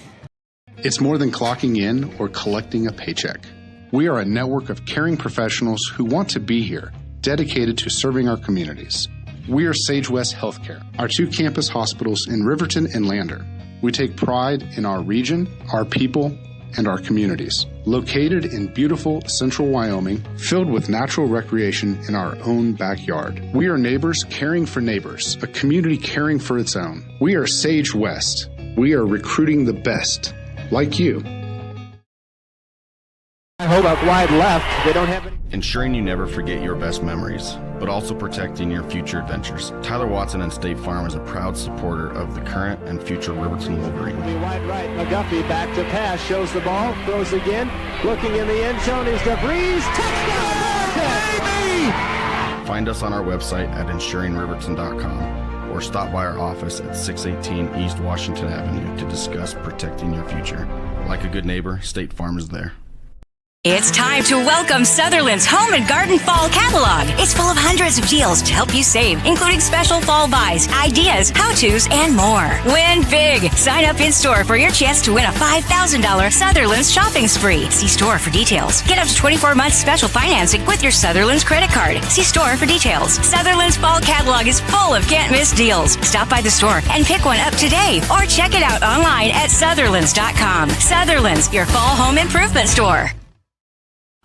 It's more than clocking in or collecting a paycheck. We are a network of caring professionals who want to be here, dedicated to serving our communities. We are Sage West Healthcare, our 2 campus hospitals in Riverton and Lander. We take pride in our region, our people, and our communities. Located in beautiful central Wyoming, filled with natural recreation in our own backyard. We are neighbors caring for neighbors, a community caring for its own. We are Sage West. We are recruiting the best, like you. Hold up wide left. They don't have any. Ensuring you never forget your best memories, but also protecting your future adventures. Tyler Watson and State Farm is a proud supporter of the current and future Riverton Wolverines. Wide right, McGuffey back to pass, shows the ball, throws again, looking in the end zone is DeVries. Touchdown, baby! Find us on our website at ensuringriverton.com or stop by our office at 618 East Washington Avenue to discuss protecting your future. Like a good neighbor, State Farm is there. It's time to welcome Sutherland's Home and Garden Fall Catalog. It's full of hundreds of deals to help you save, including special fall buys, ideas, how-tos, and more. Win big. Sign up in-store for your chance to win a $5,000 Sutherland's shopping spree. See store for details. Get up to 24 months special financing with your Sutherland's credit card. See store for details. Sutherland's Fall Catalog is full of can't-miss deals. Stop by the store and pick one up today, or check it out online at Sutherlands.com. Sutherland's, your fall home improvement store.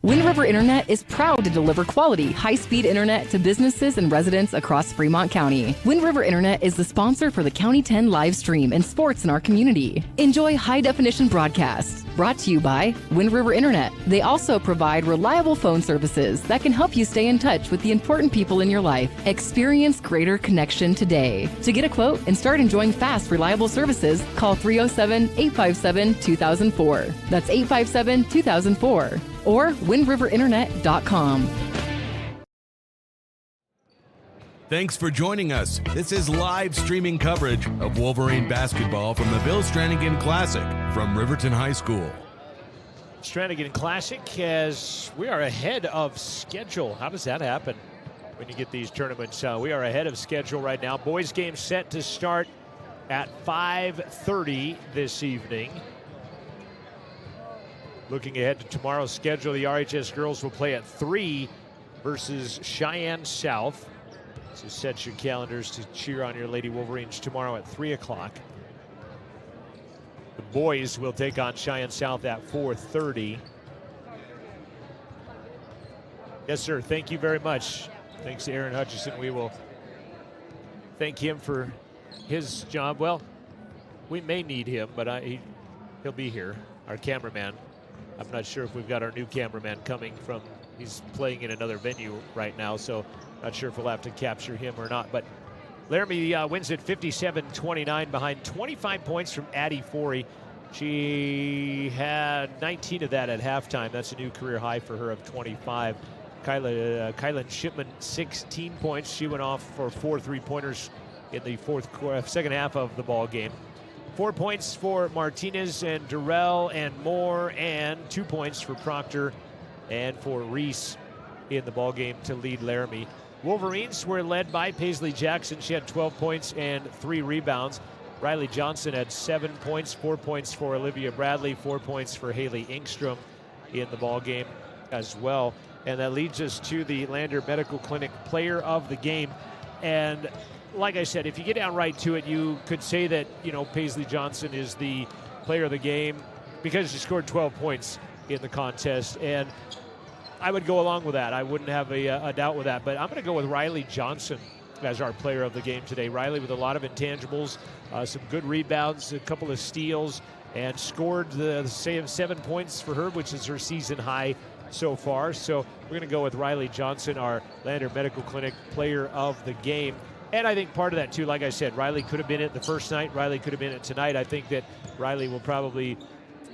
Wind River Internet is proud to deliver quality, high-speed internet to businesses and residents across Fremont County. Wind River Internet is the sponsor for the County 10 live stream and sports in our community. Enjoy high-definition broadcasts. Brought to you by Wind River Internet. They also provide reliable phone services that can help you stay in touch with the important people in your life. Experience greater connection today. To get a quote and start enjoying fast, reliable services, call 307-857-2004. That's 857-2004. Or windriverinternet.com. Thanks for joining us. This is live streaming coverage of Wolverine basketball from the Bill Strannigan Classic from Riverton High School. Strannigan Classic, as we are ahead of schedule. How does that happen when you get these tournaments? We are ahead of schedule right now. Boys game set to start at 5:30 this evening. Looking ahead to tomorrow's schedule, the RHS girls will play at 3 versus Cheyenne South. So set your calendars to cheer on your Lady Wolverines tomorrow at 3 o'clock. The boys will take on Cheyenne South at 4:30. Yes, sir. Thank you very much. Thanks to Aaron Hutchison. We will thank him for his job. Well, we may need him, but he'll be here, our cameraman. I'm not sure if we've got our new cameraman coming from, he's playing in another venue right now, so not sure if we'll have to capture him or not. But Laramie wins at 57-29 behind 25 points from Addie Forey. She had 19 of that at halftime. That's a new career high for her of 25. Kylan Shipman, 16 points. She went off for 4 3-pointers in the second half of the ball game. 4 points for Martinez and Durrell and Moore, and 2 points for Proctor and for Reese in the ball game to lead Laramie. Wolverines were led by Paisley Jackson. She had 12 points and 3 rebounds. Riley Johnson had 7 points, 4 points for Olivia Bradley, 4 points for Haley Engstrom in the ball game as well. And that leads us to the Lander Medical Clinic Player of the Game. And like I said, if you get down right to it, you could say that, Paisley Johnson is the player of the game because she scored 12 points in the contest. And I would go along with that. I wouldn't have a doubt with that. But I'm going to go with Riley Johnson as our player of the game today. Riley with a lot of intangibles, some good rebounds, a couple of steals, and scored the same 7 points for her, which is her season high so far. So we're going to go with Riley Johnson, our Lander Medical Clinic player of the game. And I think part of that, too, like I said, Riley could have been it the first night. Riley could have been it tonight. I think that Riley will probably,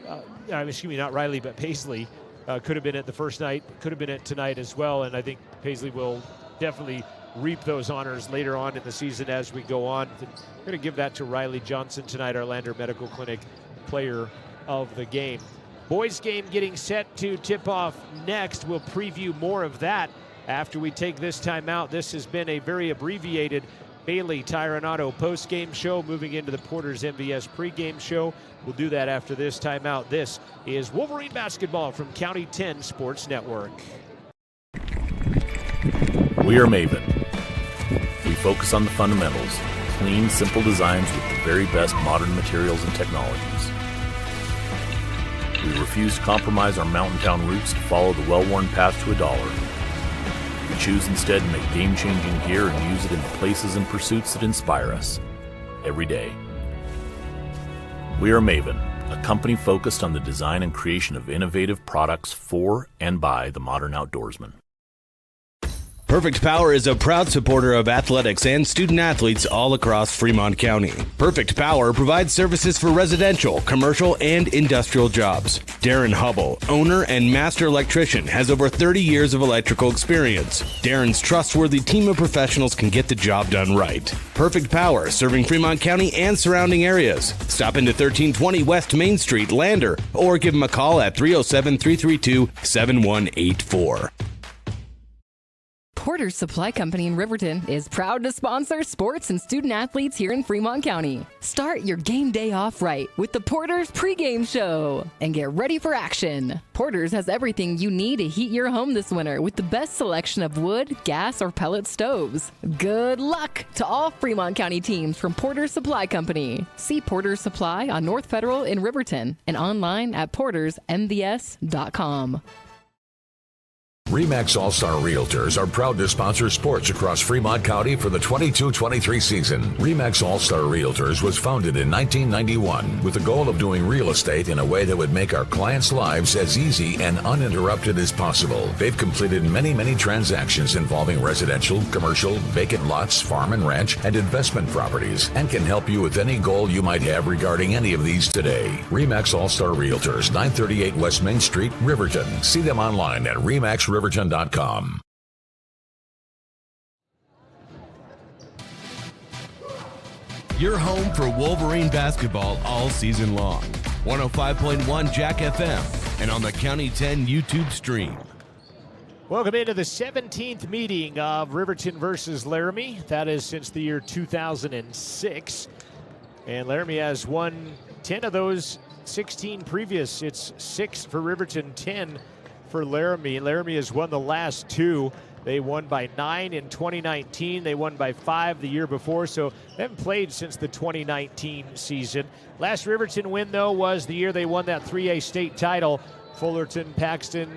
not Riley, but Paisley could have been it the first night, could have been it tonight as well. And I think Paisley will definitely reap those honors later on in the season as we go on. We're going to give that to Riley Johnson tonight, our Lander Medical Clinic player of the game. Boys game getting set to tip off next. We'll preview more of that after we take this time out. This has been a very abbreviated Bailey Tire and Auto post-game show, moving into the Porters MVS pregame show. We'll do that after this timeout. This is Wolverine basketball from County 10 Sports Network. We are Maven. We focus on the fundamentals, clean, simple designs with the very best modern materials and technologies. We refuse to compromise our mountain town roots to follow the well-worn path to $1. We choose instead to make game-changing gear and use it in the places and pursuits that inspire us every day. We are Maven, a company focused on the design and creation of innovative products for and by the modern outdoorsman. Perfect Power is a proud supporter of athletics and student athletes all across Fremont County. Perfect Power provides services for residential, commercial, and industrial jobs. Darren Hubble, owner and master electrician, has over 30 years of electrical experience. Darren's trustworthy team of professionals can get the job done right. Perfect Power, serving Fremont County and surrounding areas. Stop into 1320 West Main Street, Lander, or give him a call at 307-332-7184. Porter's Supply Company in Riverton is proud to sponsor sports and student athletes here in Fremont County. Start your game day off right with the Porter's pregame show and get ready for action. Porter's has everything you need to heat your home this winter with the best selection of wood, gas, or pellet stoves. Good luck to all Fremont County teams from Porter's Supply Company. See Porter's Supply on North Federal in Riverton and online at portersmvs.com. RE/MAX All-Star Realtors are proud to sponsor sports across Fremont County for the 22-23 season. RE/MAX All-Star Realtors was founded in 1991 with the goal of doing real estate in a way that would make our clients' lives as easy and uninterrupted as possible. They've completed many transactions involving residential, commercial, vacant lots, farm and ranch, and investment properties, and can help you with any goal you might have regarding any of these today. RE/MAX All-Star Realtors, 938 West Main Street, Riverton. See them online at remaxriverton.com. You're home for Wolverine basketball all season long. 105.1 Jack FM and on the County 10 YouTube stream. Welcome into the 17th meeting of Riverton versus Laramie. That is since the year 2006. And Laramie has won 10 of those 16 previous. It's 6 for Riverton, 10 for Laramie. Laramie has won the last 2. They won by 9 in 2019. They won by 5 the year before, so they haven't played since the 2019 season. Last Riverton win, though, was the year they won that 3A state title. Fullerton, Paxton,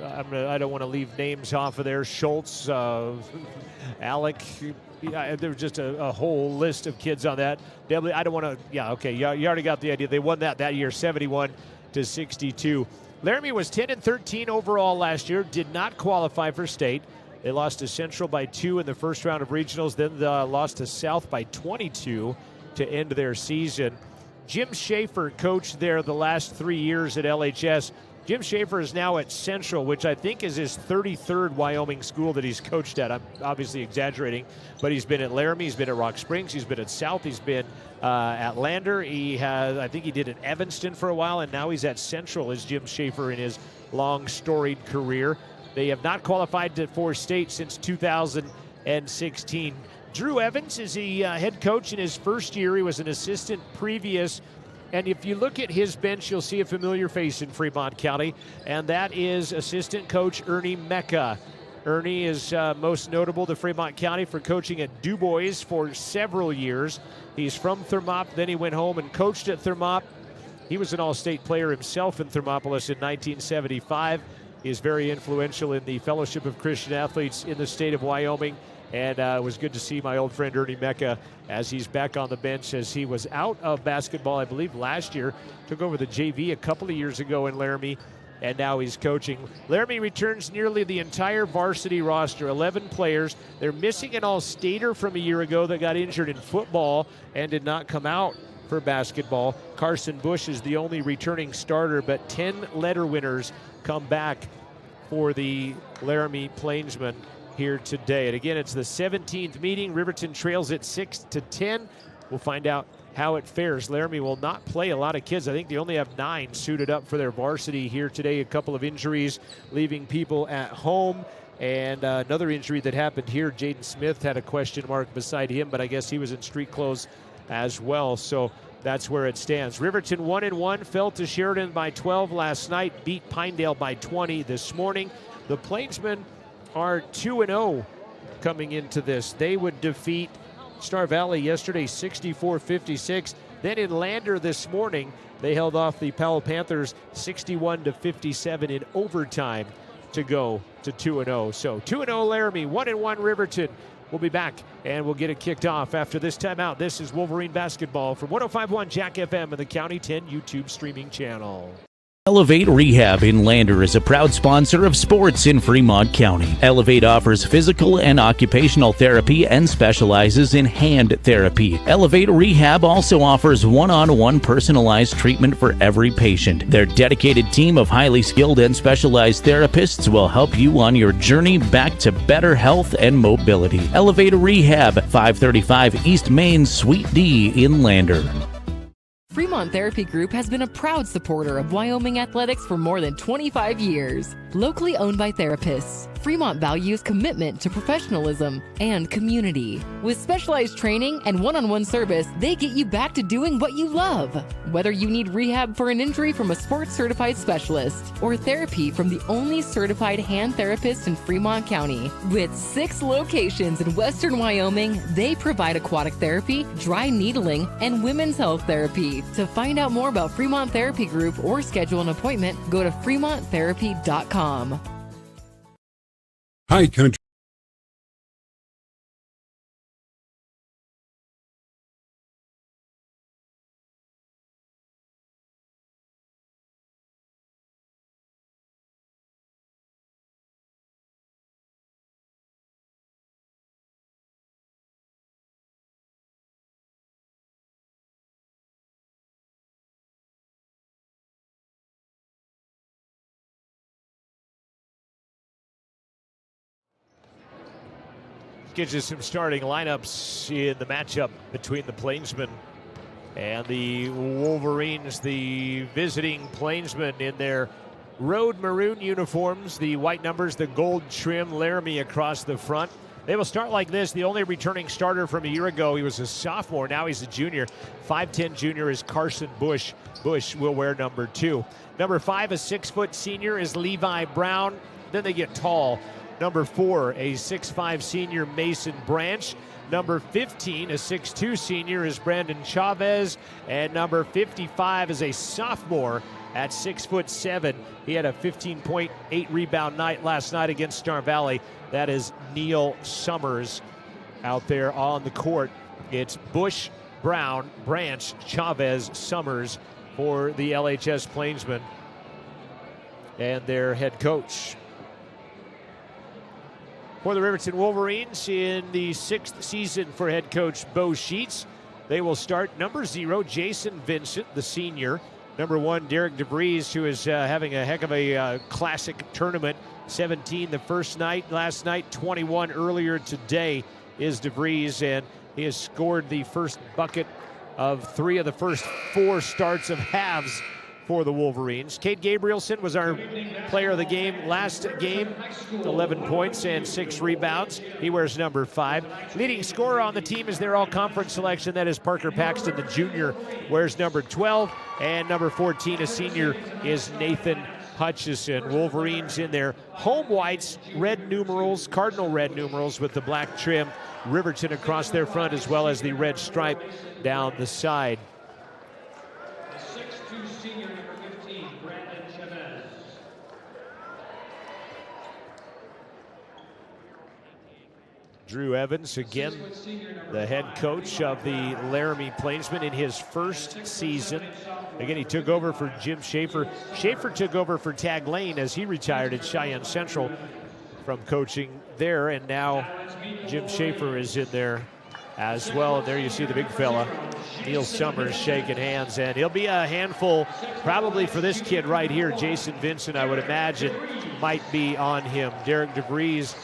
I don't want to leave names off of there, Schultz, Alec. There was just a whole list of kids on that. Definitely, I don't want to, you already got the idea. They won that year, 71-62. Laramie was 10-13 overall last year, did not qualify for state. They lost to Central by 2 in the first round of regionals, then lost to South by 22 to end their season. Jim Schaefer coached there the last 3 years at LHS. Jim Schaefer is now at Central, which I think is his 33rd Wyoming school that he's coached at. I'm obviously exaggerating, but he's been at Laramie, he's been at Rock Springs, he's been at South, he's been at Lander. I think he did at Evanston for a while, and now he's at Central as Jim Schaefer in his long, storied career. They have not qualified for state since 2016. Drew Evans is the head coach in his first year. He was an assistant previous. And if you look at his bench, you'll see a familiar face in Fremont County, and that is assistant coach Ernie Mecca. Ernie is most notable to Fremont County for coaching at Du Bois for several years. He's from Thermop, then he went home and coached at Thermop. He was an all-state player himself in Thermopolis in 1975. He is very influential in the Fellowship of Christian Athletes in the state of Wyoming. And it was good to see my old friend Ernie Mecca as he's back on the bench, as he was out of basketball, I believe, last year. Took over the JV a couple of years ago in Laramie, and now he's coaching. Laramie returns nearly the entire varsity roster, 11 players. They're missing an all-stater from a year ago that got injured in football and did not come out for basketball. Carson Bush is the only returning starter, but 10 letter winners come back for the Laramie Plainsmen here today. And again, it's the 17th meeting. Riverton trails it 6-10. We'll find out how it fares. Laramie will not play a lot of kids. I think they only have 9 suited up for their varsity here today. A couple of injuries leaving people at home. And another injury that happened here, Jaden Smith had a question mark beside him, but I guess he was in street clothes as well. So that's where it stands. Riverton 1-1, fell to Sheridan by 12 last night, beat Pinedale by 20 this morning. The Plainsmen are 2-0 coming into this. They would defeat Star Valley yesterday 64-56. Then in Lander this morning, they held off the Powell Panthers 61-57 in overtime to go to 2-0. So 2-0 Laramie, 1-1 Riverton. We'll be back and we'll get it kicked off after this timeout. This is Wolverine basketball from 105.1 Jack FM and the County 10 YouTube streaming channel. Elevate Rehab in Lander is a proud sponsor of sports in Fremont County. Elevate offers physical and occupational therapy and specializes in hand therapy. Elevate Rehab also offers one-on-one personalized treatment for every patient. Their dedicated team of highly skilled and specialized therapists will help you on your journey back to better health and mobility. Elevate Rehab, 535 East Main, Suite D in Lander. Fremont Therapy Group has been a proud supporter of Wyoming athletics for more than 25 years. Locally owned by therapists, Fremont values commitment to professionalism and community. With specialized training and one-on-one service, they get you back to doing what you love. Whether you need rehab for an injury from a sports-certified specialist or therapy from the only certified hand therapist in Fremont County. With 6 locations in western Wyoming, they provide aquatic therapy, dry needling, and women's health therapy. To find out more about Fremont Therapy Group or schedule an appointment, go to fremonttherapy.com. Hi, country. Gives you some starting lineups in the matchup between the Plainsmen and the Wolverines. The visiting Plainsmen in their road maroon uniforms, the white numbers, the gold trim, Laramie across the front. They will start like this. The only returning starter from a year ago, he was a sophomore, now he's a junior. 5'10 junior is Carson Bush. Bush will wear number 2. Number 5, a 6-foot senior, is Levi Brown. Then they get tall. Number 4, a 6'5 senior, Mason Branch. Number 15, a 6'2 senior, is Brandon Chavez. And number 55 is a sophomore at 6'7". He had a 15.8 rebound night last night against Star Valley. That is Neil Summers out there on the court. It's Bush, Brown, Branch, Chavez, Summers for the LHS Plainsmen and their head coach. For the Riverton Wolverines in the 6th season for head coach Bo Sheets, They will start number 0, Jason Vincent, the senior. Number 1, Derek DeVries, who is having a heck of a classic tournament. 17 the first night, last night 21 earlier today is DeVries, and he has scored the first bucket of 3 of the first 4 starts of halves for the Wolverines. Cade Gabrielson was our player of the game last game, 11 points and 6 rebounds. He wears number 5. Leading scorer on the team is their all-conference selection. That is Parker Paxton, the junior, wears number 12. And number 14, a senior, is Nathan Hutchison. Wolverines in their home whites, red numerals, cardinal red numerals with the black trim. Riverton across their front, as well as the red stripe down the side. Drew Evans, again, the head coach of the Laramie Plainsmen in his first season. Again, he took over for Jim Schaefer. Schaefer took over for Tag Lane as he retired at Cheyenne Central from coaching there, and now Jim Schaefer is in there as well. And there you see the big fella, Neil Summers, shaking hands, and he'll be a handful probably for this kid right here. Jason Vincent, I would imagine, might be on him. Derek DeVries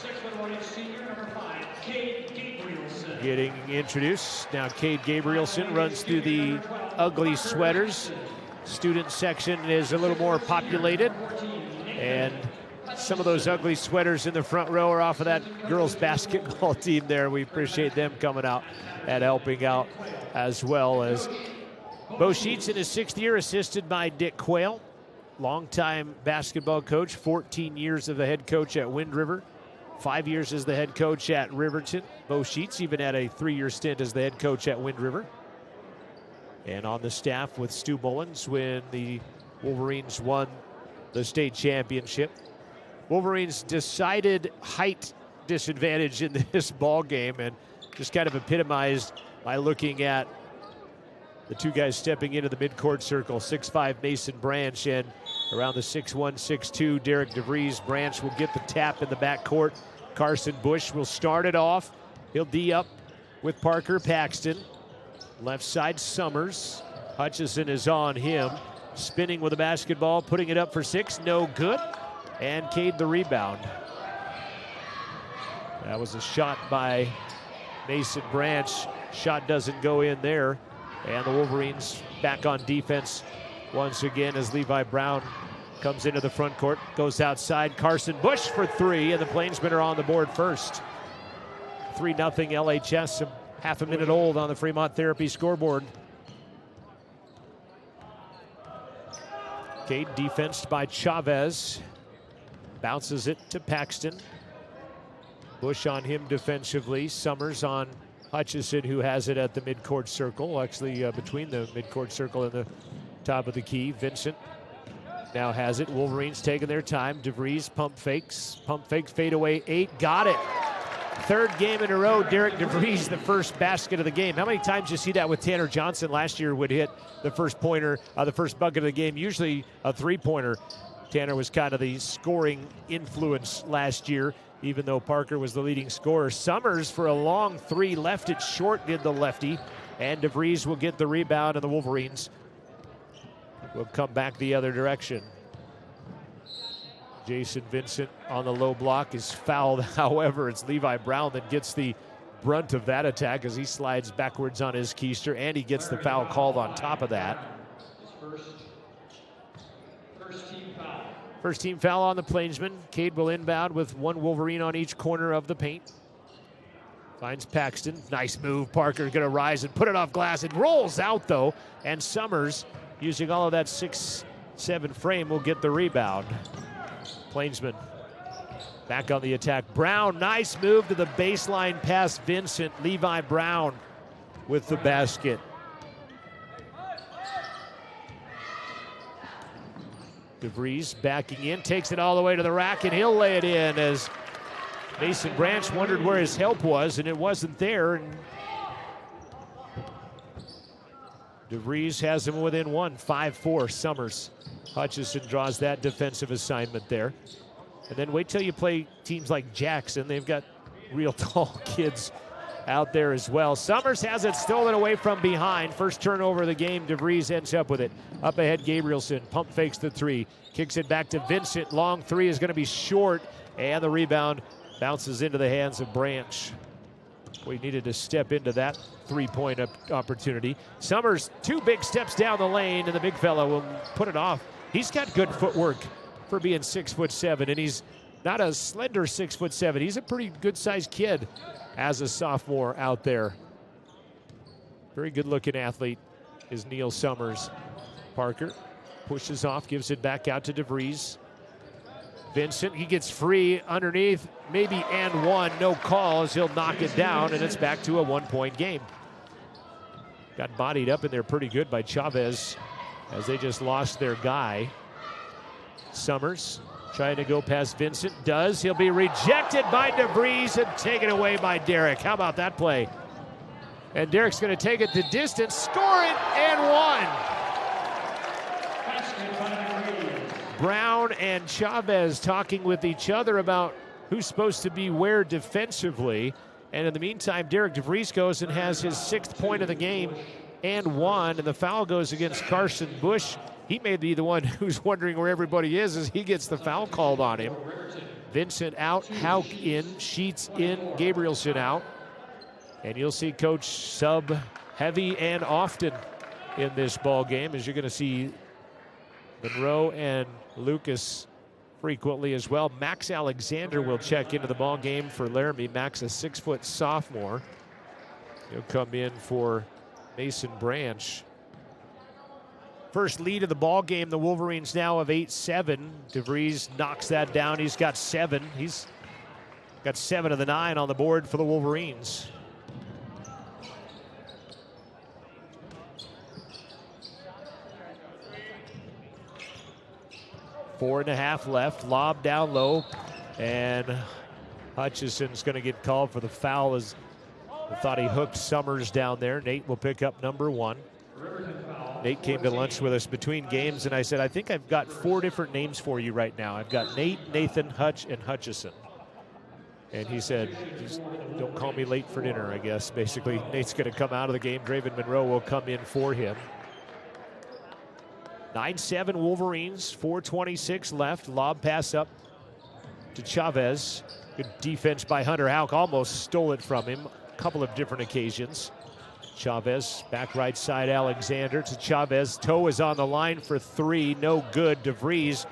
getting introduced. Now Cade Gabrielson runs through the ugly sweaters. Student section is a little more populated, and some of those ugly sweaters in the front row are off of that girls basketball team there. We appreciate them coming out and helping out, as well as Bo Sheets in his 6th year, assisted by Dick Quayle, longtime basketball coach, 14 years of the head coach at Wind River, 5 years as the head coach at Riverton. Bo Sheets even had a 3-year stint as the head coach at Wind River. And on the staff with Stu Mullins when the Wolverines won the state championship. Wolverines decided height disadvantage in this ball game, and just kind of epitomized by looking at the 2 guys stepping into the midcourt circle. 6'5" Mason Branch, and around the 6'1", 6'2" Derek DeVries. Branch will get the tap in the backcourt. Carson Bush will start it off. He'll D up with Parker Paxton. Left side Summers. Hutchison is on him. Spinning with the basketball, putting it up for 6. No good. And Cade the rebound. That was a shot by Mason Branch. Shot doesn't go in there. And the Wolverines back on defense once again as Levi Brown comes into the front court, goes outside. Carson Bush for 3, and the Plainsmen are on the board first. 3-0 LHS, half a minute old on the Fremont Therapy scoreboard. Cade defensed by Chavez. Bounces it to Paxton. Bush on him defensively. Summers on Hutchison, who has it at the midcourt circle, actually between the midcourt circle and the top of the key. Vincent now has it. Wolverines taking their time. DeVries pump fakes, fade away 8, got it. 3rd game in a row, Derek DeVries, the first basket of the game. How many times you see that with Tanner Johnson last year would hit the first pointer, the first bucket of the game, usually a 3-pointer. Tanner was kind of the scoring influence last year, even though Parker was the leading scorer. Summers for a long 3, left it short, did the lefty, and DeVries will get the rebound, and the Wolverines will come back the other direction. Jason Vincent on the low block is fouled. However, it's Levi Brown that gets the brunt of that attack as he slides backwards on his keister, and he gets the foul called on top of that. First team foul on the Plainsmen. Cade will inbound with 1 Wolverine on each corner of the paint. Finds Paxton. Nice move. Parker going to rise and put it off glass. It rolls out, though, and Summers, using all of that 6'7" frame, will get the rebound. Plainsman back on the attack. Brown, nice move to the baseline pass. Vincent. Levi Brown with the basket. DeVries backing in, takes it all the way to the rack, and he'll lay it in as Mason Branch wondered where his help was, and it wasn't there. And DeVries has him within 1, 5-4, Summers. Hutchison draws that defensive assignment there. And then wait till you play teams like Jackson. They've got real tall kids out there as well. Summers has it stolen away from behind. First turnover of the game. DeVries ends up with it. Up ahead, Gabrielson. Pump fakes the three. Kicks it back to Vincent. Long three is going to be short. And the rebound bounces into the hands of Branch. We needed to step into that three-point opportunity. Summers, 2 big steps down the lane, and the big fella will put it off. He's got good footwork for being 6'7", and he's not a slender 6'7". He's a pretty good-sized kid as a sophomore out there. Very good-looking athlete is Neil Summers. Parker pushes off, gives it back out to DeVries. Vincent, he gets free underneath, maybe and one, no call as he'll knock it down, and it's back to a 1-point game. Got bodied up in there pretty good by Chavez as they just lost their guy. Summers trying to go past Vincent, does. He'll be rejected by DeVries and taken away by Derek. How about that play? And Derek's going to take it the distance, score it, and one. Brown and Chavez talking with each other about who's supposed to be where defensively. And in the meantime, Derek DeVries goes and has his 6th point of the game and one. And the foul goes against Carson Bush. He may be the one who's wondering where everybody is as he gets the foul called on him. Vincent out, Hauk in, Sheets in, Gabrielson out. And you'll see Coach sub heavy and often in this ball game, as you're going to see Monroe and Lucas frequently as well. Max Alexander will check into the ball game for Laramie. Max, a 6-foot sophomore. He'll come in for Mason Branch. First lead of the ball game, the Wolverines now have 8-7. DeVries knocks that down. He's got 7. He's got 7 of the 9 on the board for the Wolverines. Four and a half left. Lob down low, and Hutchison's going to get called for the foul as I thought he hooked Summers down there. Nate will pick up number 1. Nate came to lunch with us between games, and I said, I think I've got 4 different names for you right now. I've got Nate, Nathan, Hutch, and Hutchison. And he said, just don't call me late for dinner, I guess. Basically, Nate's going to come out of the game. Draven Monroe will come in for him. 9-7 Wolverines, 4:26 left. Lob pass up to Chavez. Good defense by Hunter Hauk. Almost stole it from him a couple of different occasions. Chavez, back right side, Alexander to Chavez. Toe is on the line for 3, no good. DeVries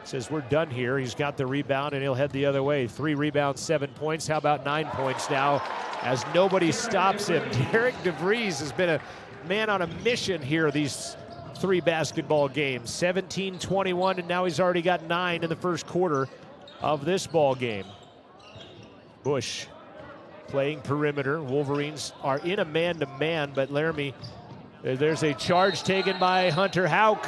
says we're done here. He's got the rebound and he'll head the other way. 3 rebounds, 7 points. How about 9 points now as nobody stops him? Derek DeVries has been a man on a mission here these 3 basketball games. 17-21, and now he's already got 9 in the first quarter of this ball game. Bush playing perimeter. Wolverines are in a man-to-man, but Laramie, there's a charge taken by Hunter Hauk.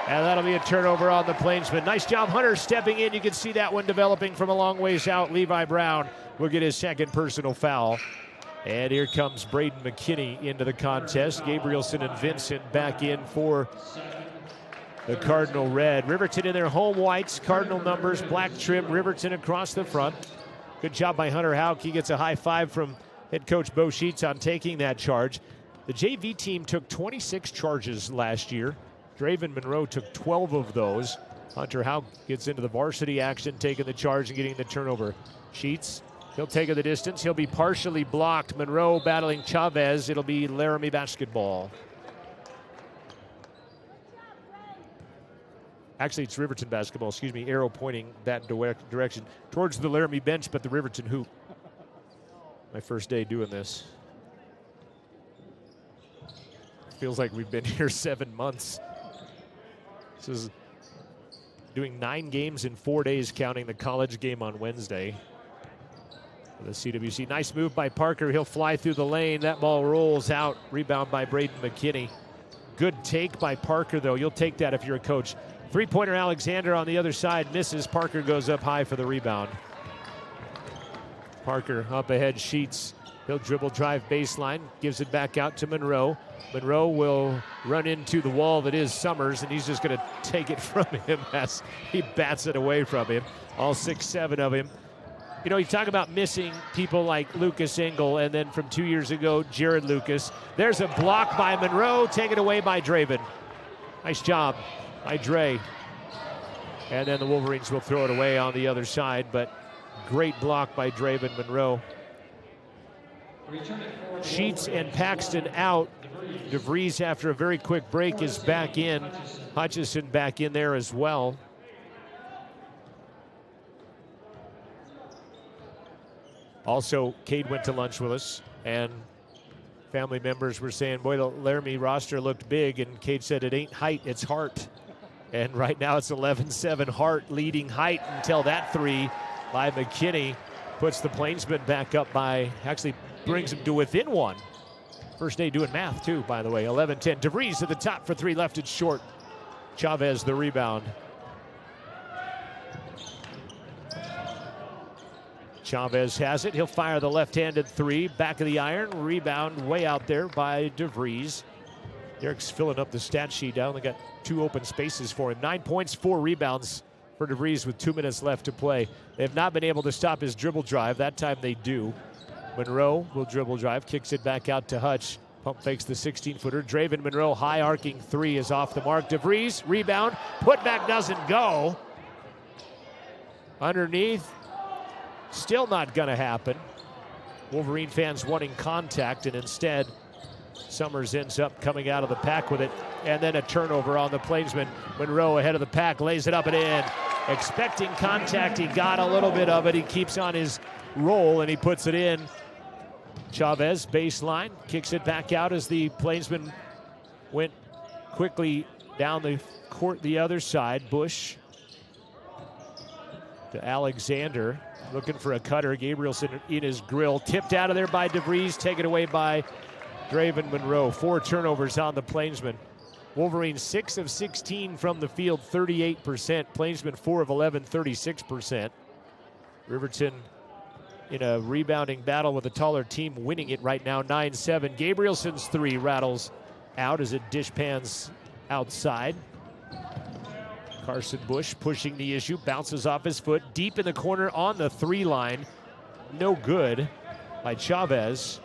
And that'll be a turnover on the Plainsman. Nice job, Hunter, stepping in. You can see that one developing from a long ways out. Levi Brown will get his 2nd personal foul. And here comes Braden McKinney into the contest. Gabrielson and Vincent back in for the Cardinal Red. Riverton in their home whites, Cardinal numbers, black trim, Riverton across the front. Good job by Hunter Hauk. He gets a high five from head coach Bo Sheets on taking that charge. The JV team took 26 charges last year. Draven Monroe took 12 of those. Hunter Hauk gets into the varsity action, taking the charge and getting the turnover. Sheets, he'll take it the distance. He'll be partially blocked. Monroe battling Chavez. It'll be Laramie basketball. Actually, it's Riverton basketball, excuse me. Arrow pointing that direction towards the Laramie bench, but the Riverton hoop. My first day doing this. Feels like we've been here 7 months. This is doing 9 games in 4 days, counting the college game on Wednesday. The CWC, nice move by Parker. He'll fly through the lane. That ball rolls out. Rebound by Braden McKinney. Good take by Parker, though. You'll take that if you're a coach. 3-pointer Alexander on the other side misses. Parker goes up high for the rebound. Parker up ahead, Sheets. He'll dribble, drive baseline, gives it back out to Monroe. Monroe will run into the wall that is Summers, and he's just going to take it from him as he bats it away from him. All 6-7 of him You know, you talk about missing people like Lucas Engel, and then from 2 years ago, Jared Lucas. There's a block by Monroe, taken away by Draven. Nice job by Dre. And then the Wolverines will throw it away on the other side, but great block by Draven Monroe. Sheets and Paxton out. DeVries, after a very quick break, is back in. Hutchison back in there as well. Also, Cade went to lunch with us, and family members were saying, boy, the Laramie roster looked big, and Cade said it ain't height, it's heart. And right now it's 11-7 Hart leading height until that three by McKinney puts the Plainsmen back up by, actually brings them to within one. First day doing math too, by the way. 11-10. DeVries at the top for three, left it short. Chavez the rebound. Chavez has it. He'll fire the left-handed three. Back of the iron. Rebound way out there by DeVries. Derek's filling up the stat sheet down. They got 2 open spaces for him. 9 points, 4 rebounds for DeVries with 2 minutes left to play. They have not been able to stop his dribble drive. That time they do. Monroe will dribble drive, kicks it back out to Hutch. Pump fakes the 16-footer. Draven Monroe, high arcing three is off the mark. DeVries, rebound. Putback doesn't go. Underneath. Still not going to happen. Wolverine fans wanting contact, and instead Summers ends up coming out of the pack with it. And then a turnover on the Plainsman. Monroe ahead of the pack, lays it up and in. Expecting contact, he got a little bit of it. He keeps on his roll and he puts it in. Chavez, baseline, kicks it back out as the Plainsman went quickly down the court the other side. Bush to Alexander. Looking for a cutter. Gabrielson in his grill. Tipped out of there by DeVries. Taken away by Draven Monroe. 4 turnovers on the Plainsmen. Wolverines 6 of 16 from the field, 38%. Plainsmen 4 of 11, 36%. Riverton in a rebounding battle with a taller team, winning it right now, 9-7. Gabrielson's three rattles out as it dish pans outside. Carson Bush pushing the issue, bounces off his foot, deep in the corner on the 3 line. No good by Chavez.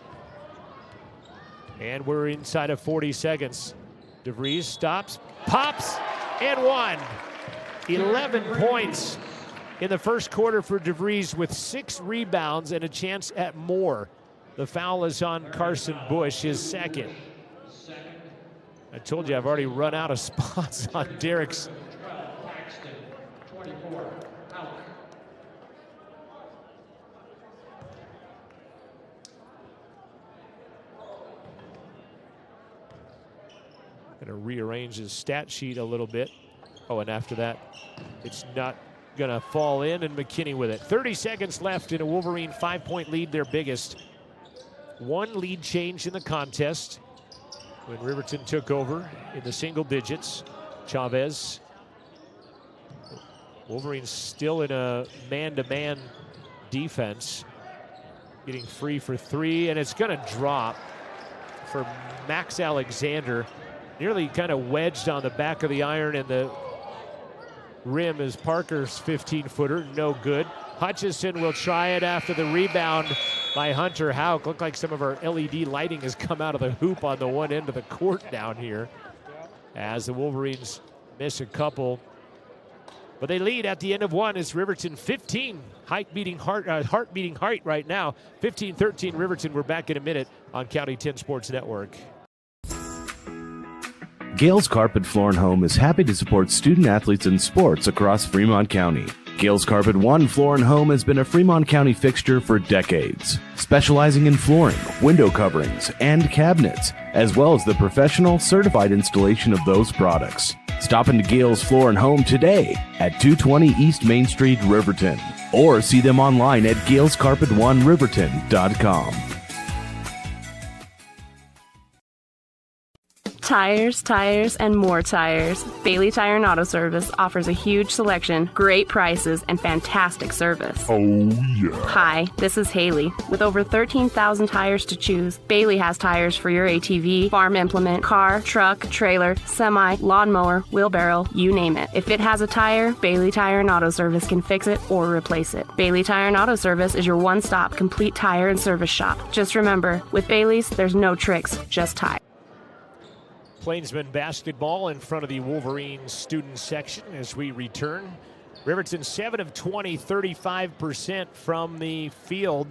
And we're inside of 40 seconds. DeVries stops, pops, and 1. 11 points in the first quarter for DeVries with 6 rebounds and a chance at more. The foul is on Carson Bush, his second. I told you I've already run out of spots on Derek's. Going to rearrange his stat sheet a little bit. Oh, and after that, it's not going to fall in, and McKinney with it. 30 seconds left in a Wolverine 5-point lead, their biggest. 1 lead change in the contest when Riverton took over in the single digits. Chavez. Wolverines still in a man-to-man defense. Getting free for 3, and it's going to drop for Max Alexander. Nearly kind of wedged on the back of the iron, and the rim is Parker's 15-footer. No good. Hutchison will try it after the rebound by Hunter Houck. Looked like some of our LED lighting has come out of the hoop on the one end of the court down here as the Wolverines miss a couple. But they lead at the end of 1. It's Riverton 15. Heart beating height right now. 15-13 Riverton. We're back in a minute on County 10 Sports Network. Gales Carpet Floor & Home is happy to support student athletes in sports across Fremont County. Gales Carpet One Floor & Home has been a Fremont County fixture for decades, specializing in flooring, window coverings, and cabinets, as well as the professional, certified installation of those products. Stop into Gales Floor & Home today at 220 East Main Street, Riverton, or see them online at galescarpet1riverton.com. Tires, tires, and more tires. Bailey Tire and Auto Service offers a huge selection, great prices, and fantastic service. Oh, yeah. Hi, this is Haley. With over 13,000 tires to choose, Bailey has tires for your ATV, farm implement, car, truck, trailer, semi, lawnmower, wheelbarrow, you name it. If it has a tire, Bailey Tire and Auto Service can fix it or replace it. Bailey Tire and Auto Service is your one-stop complete tire and service shop. Just remember, with Bailey's, there's no tricks, just tire. Plainsman basketball in front of the Wolverines student section as we return. Riverton 7 of 20, 35% from the field.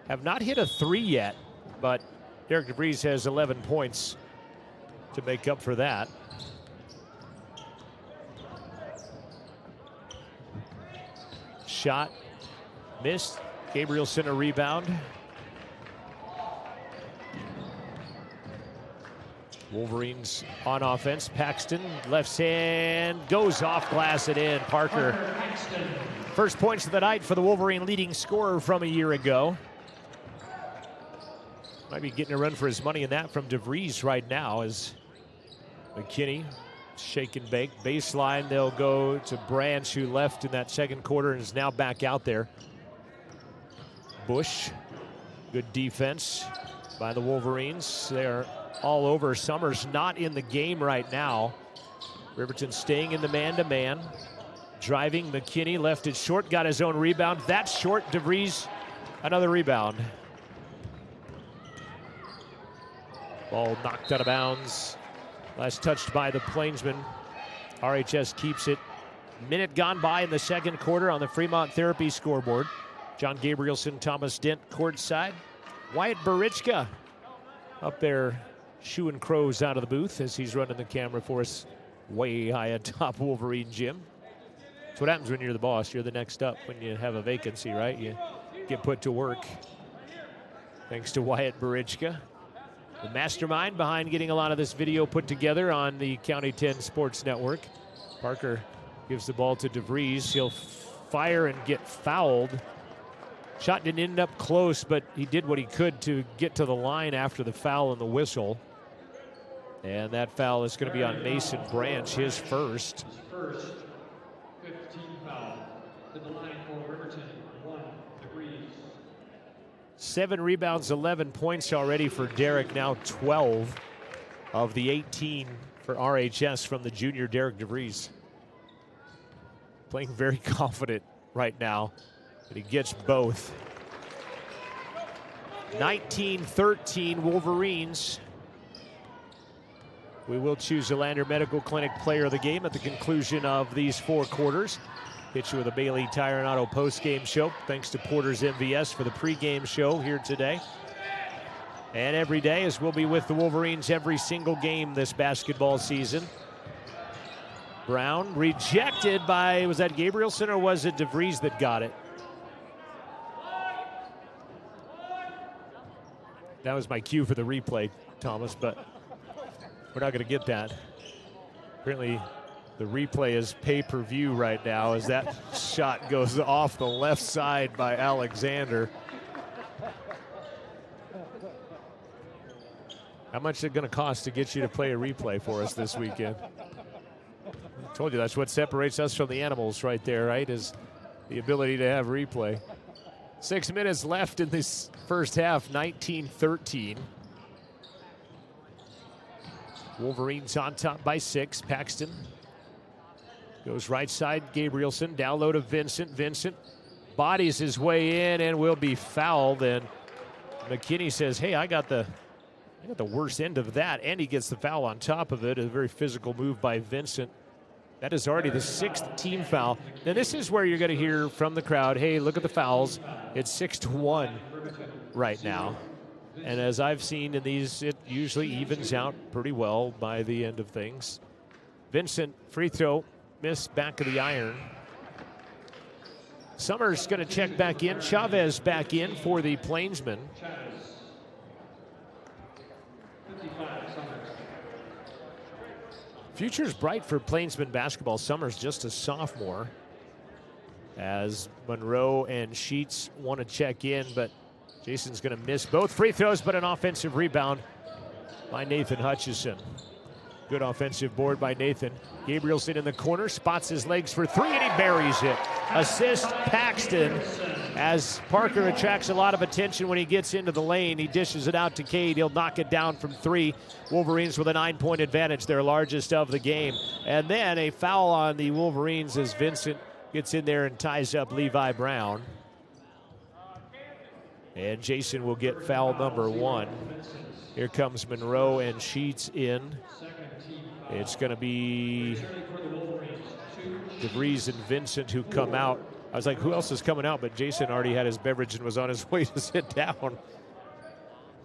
Have not hit a 3 yet, but Derek DeVries has 11 points to make up for that. Shot missed. Gabrielson a rebound. Wolverines on offense. Paxton, left hand, goes off glass and in. Parker. First points of the night for the Wolverine leading scorer from a year ago. Might be getting a run for his money in that from DeVries right now as McKinney shake and bake. Baseline, they'll go to Branch, who left in that second quarter and is now back out there. Bush, good defense by the Wolverines. They're all over. Summers not in the game right now. Riverton staying in the man-to-man. Driving, McKinney left it short, got his own rebound. That's short, DeVries, another rebound. Ball knocked out of bounds. Last touched by the Plainsman. RHS keeps it. Minute gone by in the second quarter on the Fremont Therapy scoreboard. John Gabrielson, Thomas Dent courtside. Wyatt Barichka up there shooing crows out of the booth as he's running the camera for us way high atop Wolverine Gym. That's what happens when you're the boss. You're the next up when you have a vacancy, right? You get put to work. Thanks to Wyatt Barichka, the mastermind behind getting a lot of this video put together on the County 10 Sports Network. Parker gives the ball to DeVries. He'll fire and get fouled. Shot didn't end up close, but he did what he could to get to the line after the foul and the whistle. And that foul is going to be on Mason Branch, his first. First, 15 foul. To the line for Riverton, 1 DeVries. 7 rebounds, 11 points already for Derek, now 12 of the 18 for RHS from the junior Derek DeVries. Playing very confident right now. But he gets both. 19-13 Wolverines. We will choose the Lander Medical Clinic player of the game at the conclusion of these 4 quarters. Hit you with a Bailey Tire and Auto post-game show. Thanks to Porter's MVS for the pregame show here today. And every day, as we'll be with the Wolverines every single game this basketball season. Brown rejected by, was that Gabrielson or was it DeVries that got it? That was my cue for the replay, Thomas, but we're not going to get that. Apparently, the replay is pay-per-view right now as that shot goes off the left side by Alexander. How much is it going to cost to get you to play a replay for us this weekend? I told you that's what separates us from the animals right there, right? Is the ability to have replay. 6 minutes left in this first half, 19-13. Wolverines on top by 6. Paxton goes right side, Gabrielson, down low to Vincent. Vincent bodies his way in and will be fouled. And McKinney says, hey, I got the worst end of that. And he gets the foul on top of it. A very physical move by Vincent. That is already the 6th team foul. Now this is where you're going to hear from the crowd, hey, look at the fouls. It's 6-1 right now. And as I've seen in these, it usually evens out pretty well by the end of things. Vincent, free throw, missed back of the iron. Summers going to check back in. Chavez back in for the Plainsmen. Future's bright for Plainsman basketball. Summers just a sophomore. As Monroe and Sheets want to check in, but Jason's going to miss both free throws, but an offensive rebound by Nathan Hutchison. Good offensive board by Nathan. Gabrielson in the corner, spots his legs for three, and he buries it. Assist Paxton, as Parker attracts a lot of attention when he gets into the lane. He dishes it out to Cade. He'll knock it down from three. Wolverines with a 9-point advantage, their largest of the game. And then a foul on the Wolverines as Vincent gets in there and ties up Levi Brown. And Jason will get foul number 1. Here comes Monroe and Sheets in. It's going to be DeVries and Vincent who come out. I was like, who else is coming out? But Jason already had his beverage and was on his way to sit down.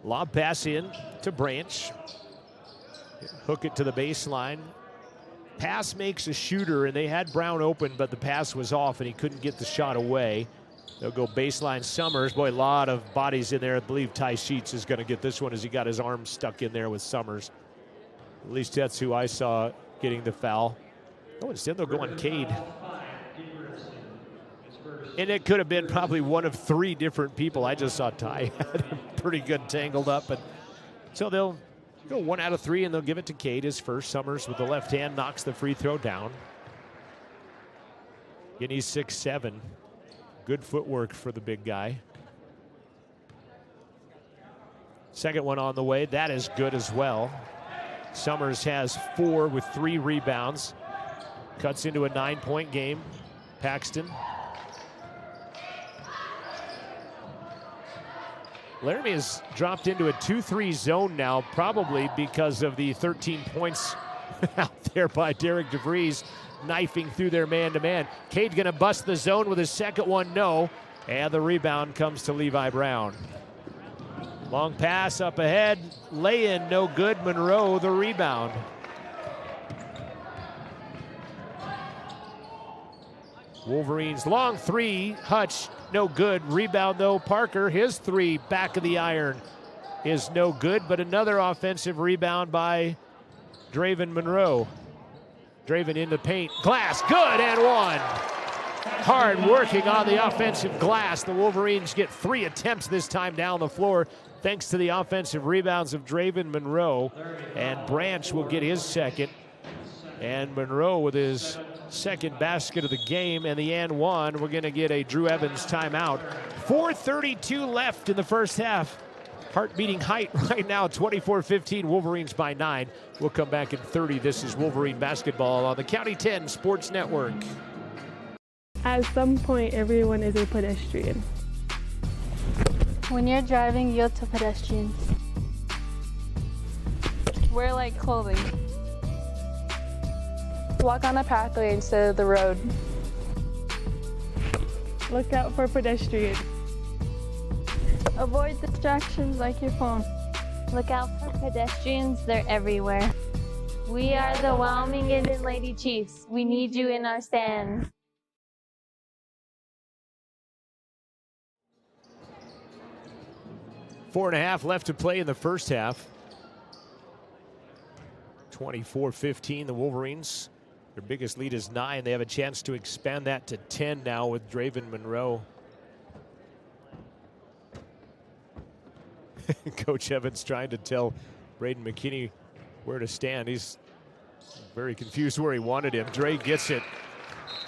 Lob pass in to Branch. Hook it to the baseline. Pass makes a shooter, and they had Brown open, but the pass was off, and he couldn't get the shot away. They'll go baseline Summers. Boy, a lot of bodies in there. I believe Ty Sheets is going to get this one as he got his arm stuck in there with Summers. At least that's who I saw getting the foul. Oh, instead they'll go on Cade. And it could have been probably one of 3 different people. I just saw Ty had him pretty good tangled up. But so they'll go 1 out of 3, and they'll give it to Cade, his first. Summers with the left hand knocks the free throw down. And he's 6'7". Good footwork for the big guy. Second one on the way. That is good as well. Summers has 4 with 3 rebounds. Cuts into a 9-point game. Paxton. Laramie has dropped into a 2-3 zone now, probably because of the 13 points out there by Derek DeVries, knifing through their man-to-man. Cade gonna bust the zone with his second one, no. And the rebound comes to Levi Brown. Long pass up ahead, lay-in, no good. Monroe, the rebound. Wolverines, long 3, Hutch, no good. Rebound though, Parker, his 3, back of the iron, is no good, but another offensive rebound by Draven Monroe. Draven in the paint, glass, good, and 1. Hard working on the offensive glass. The Wolverines get 3 attempts this time down the floor, thanks to the offensive rebounds of Draven Monroe. And Branch will get his second. And Monroe with his second basket of the game, and the and 1. We're gonna get a Drew Evans timeout. 4:32 left in the first half. Heart beating height right now, 24-15, Wolverines by 9. We'll come back in 30. This is Wolverine basketball on the County 10 Sports Network. At some point, everyone is a pedestrian. When you're driving, yield to pedestrians. Wear light clothing. Walk on a pathway instead of the road. Look out for pedestrians. Avoid distractions like your phone. Look out for pedestrians, they're everywhere. We are the Wyoming Indian Lady Chiefs. We need you in our stand. Four and a half left to play in the first half. 24-15, the Wolverines. Their biggest lead is 9. They have a chance to expand that to 10 now with Draven Monroe. Coach Evans trying to tell Braden McKinney where to stand. He's very confused where he wanted him. Dre gets it.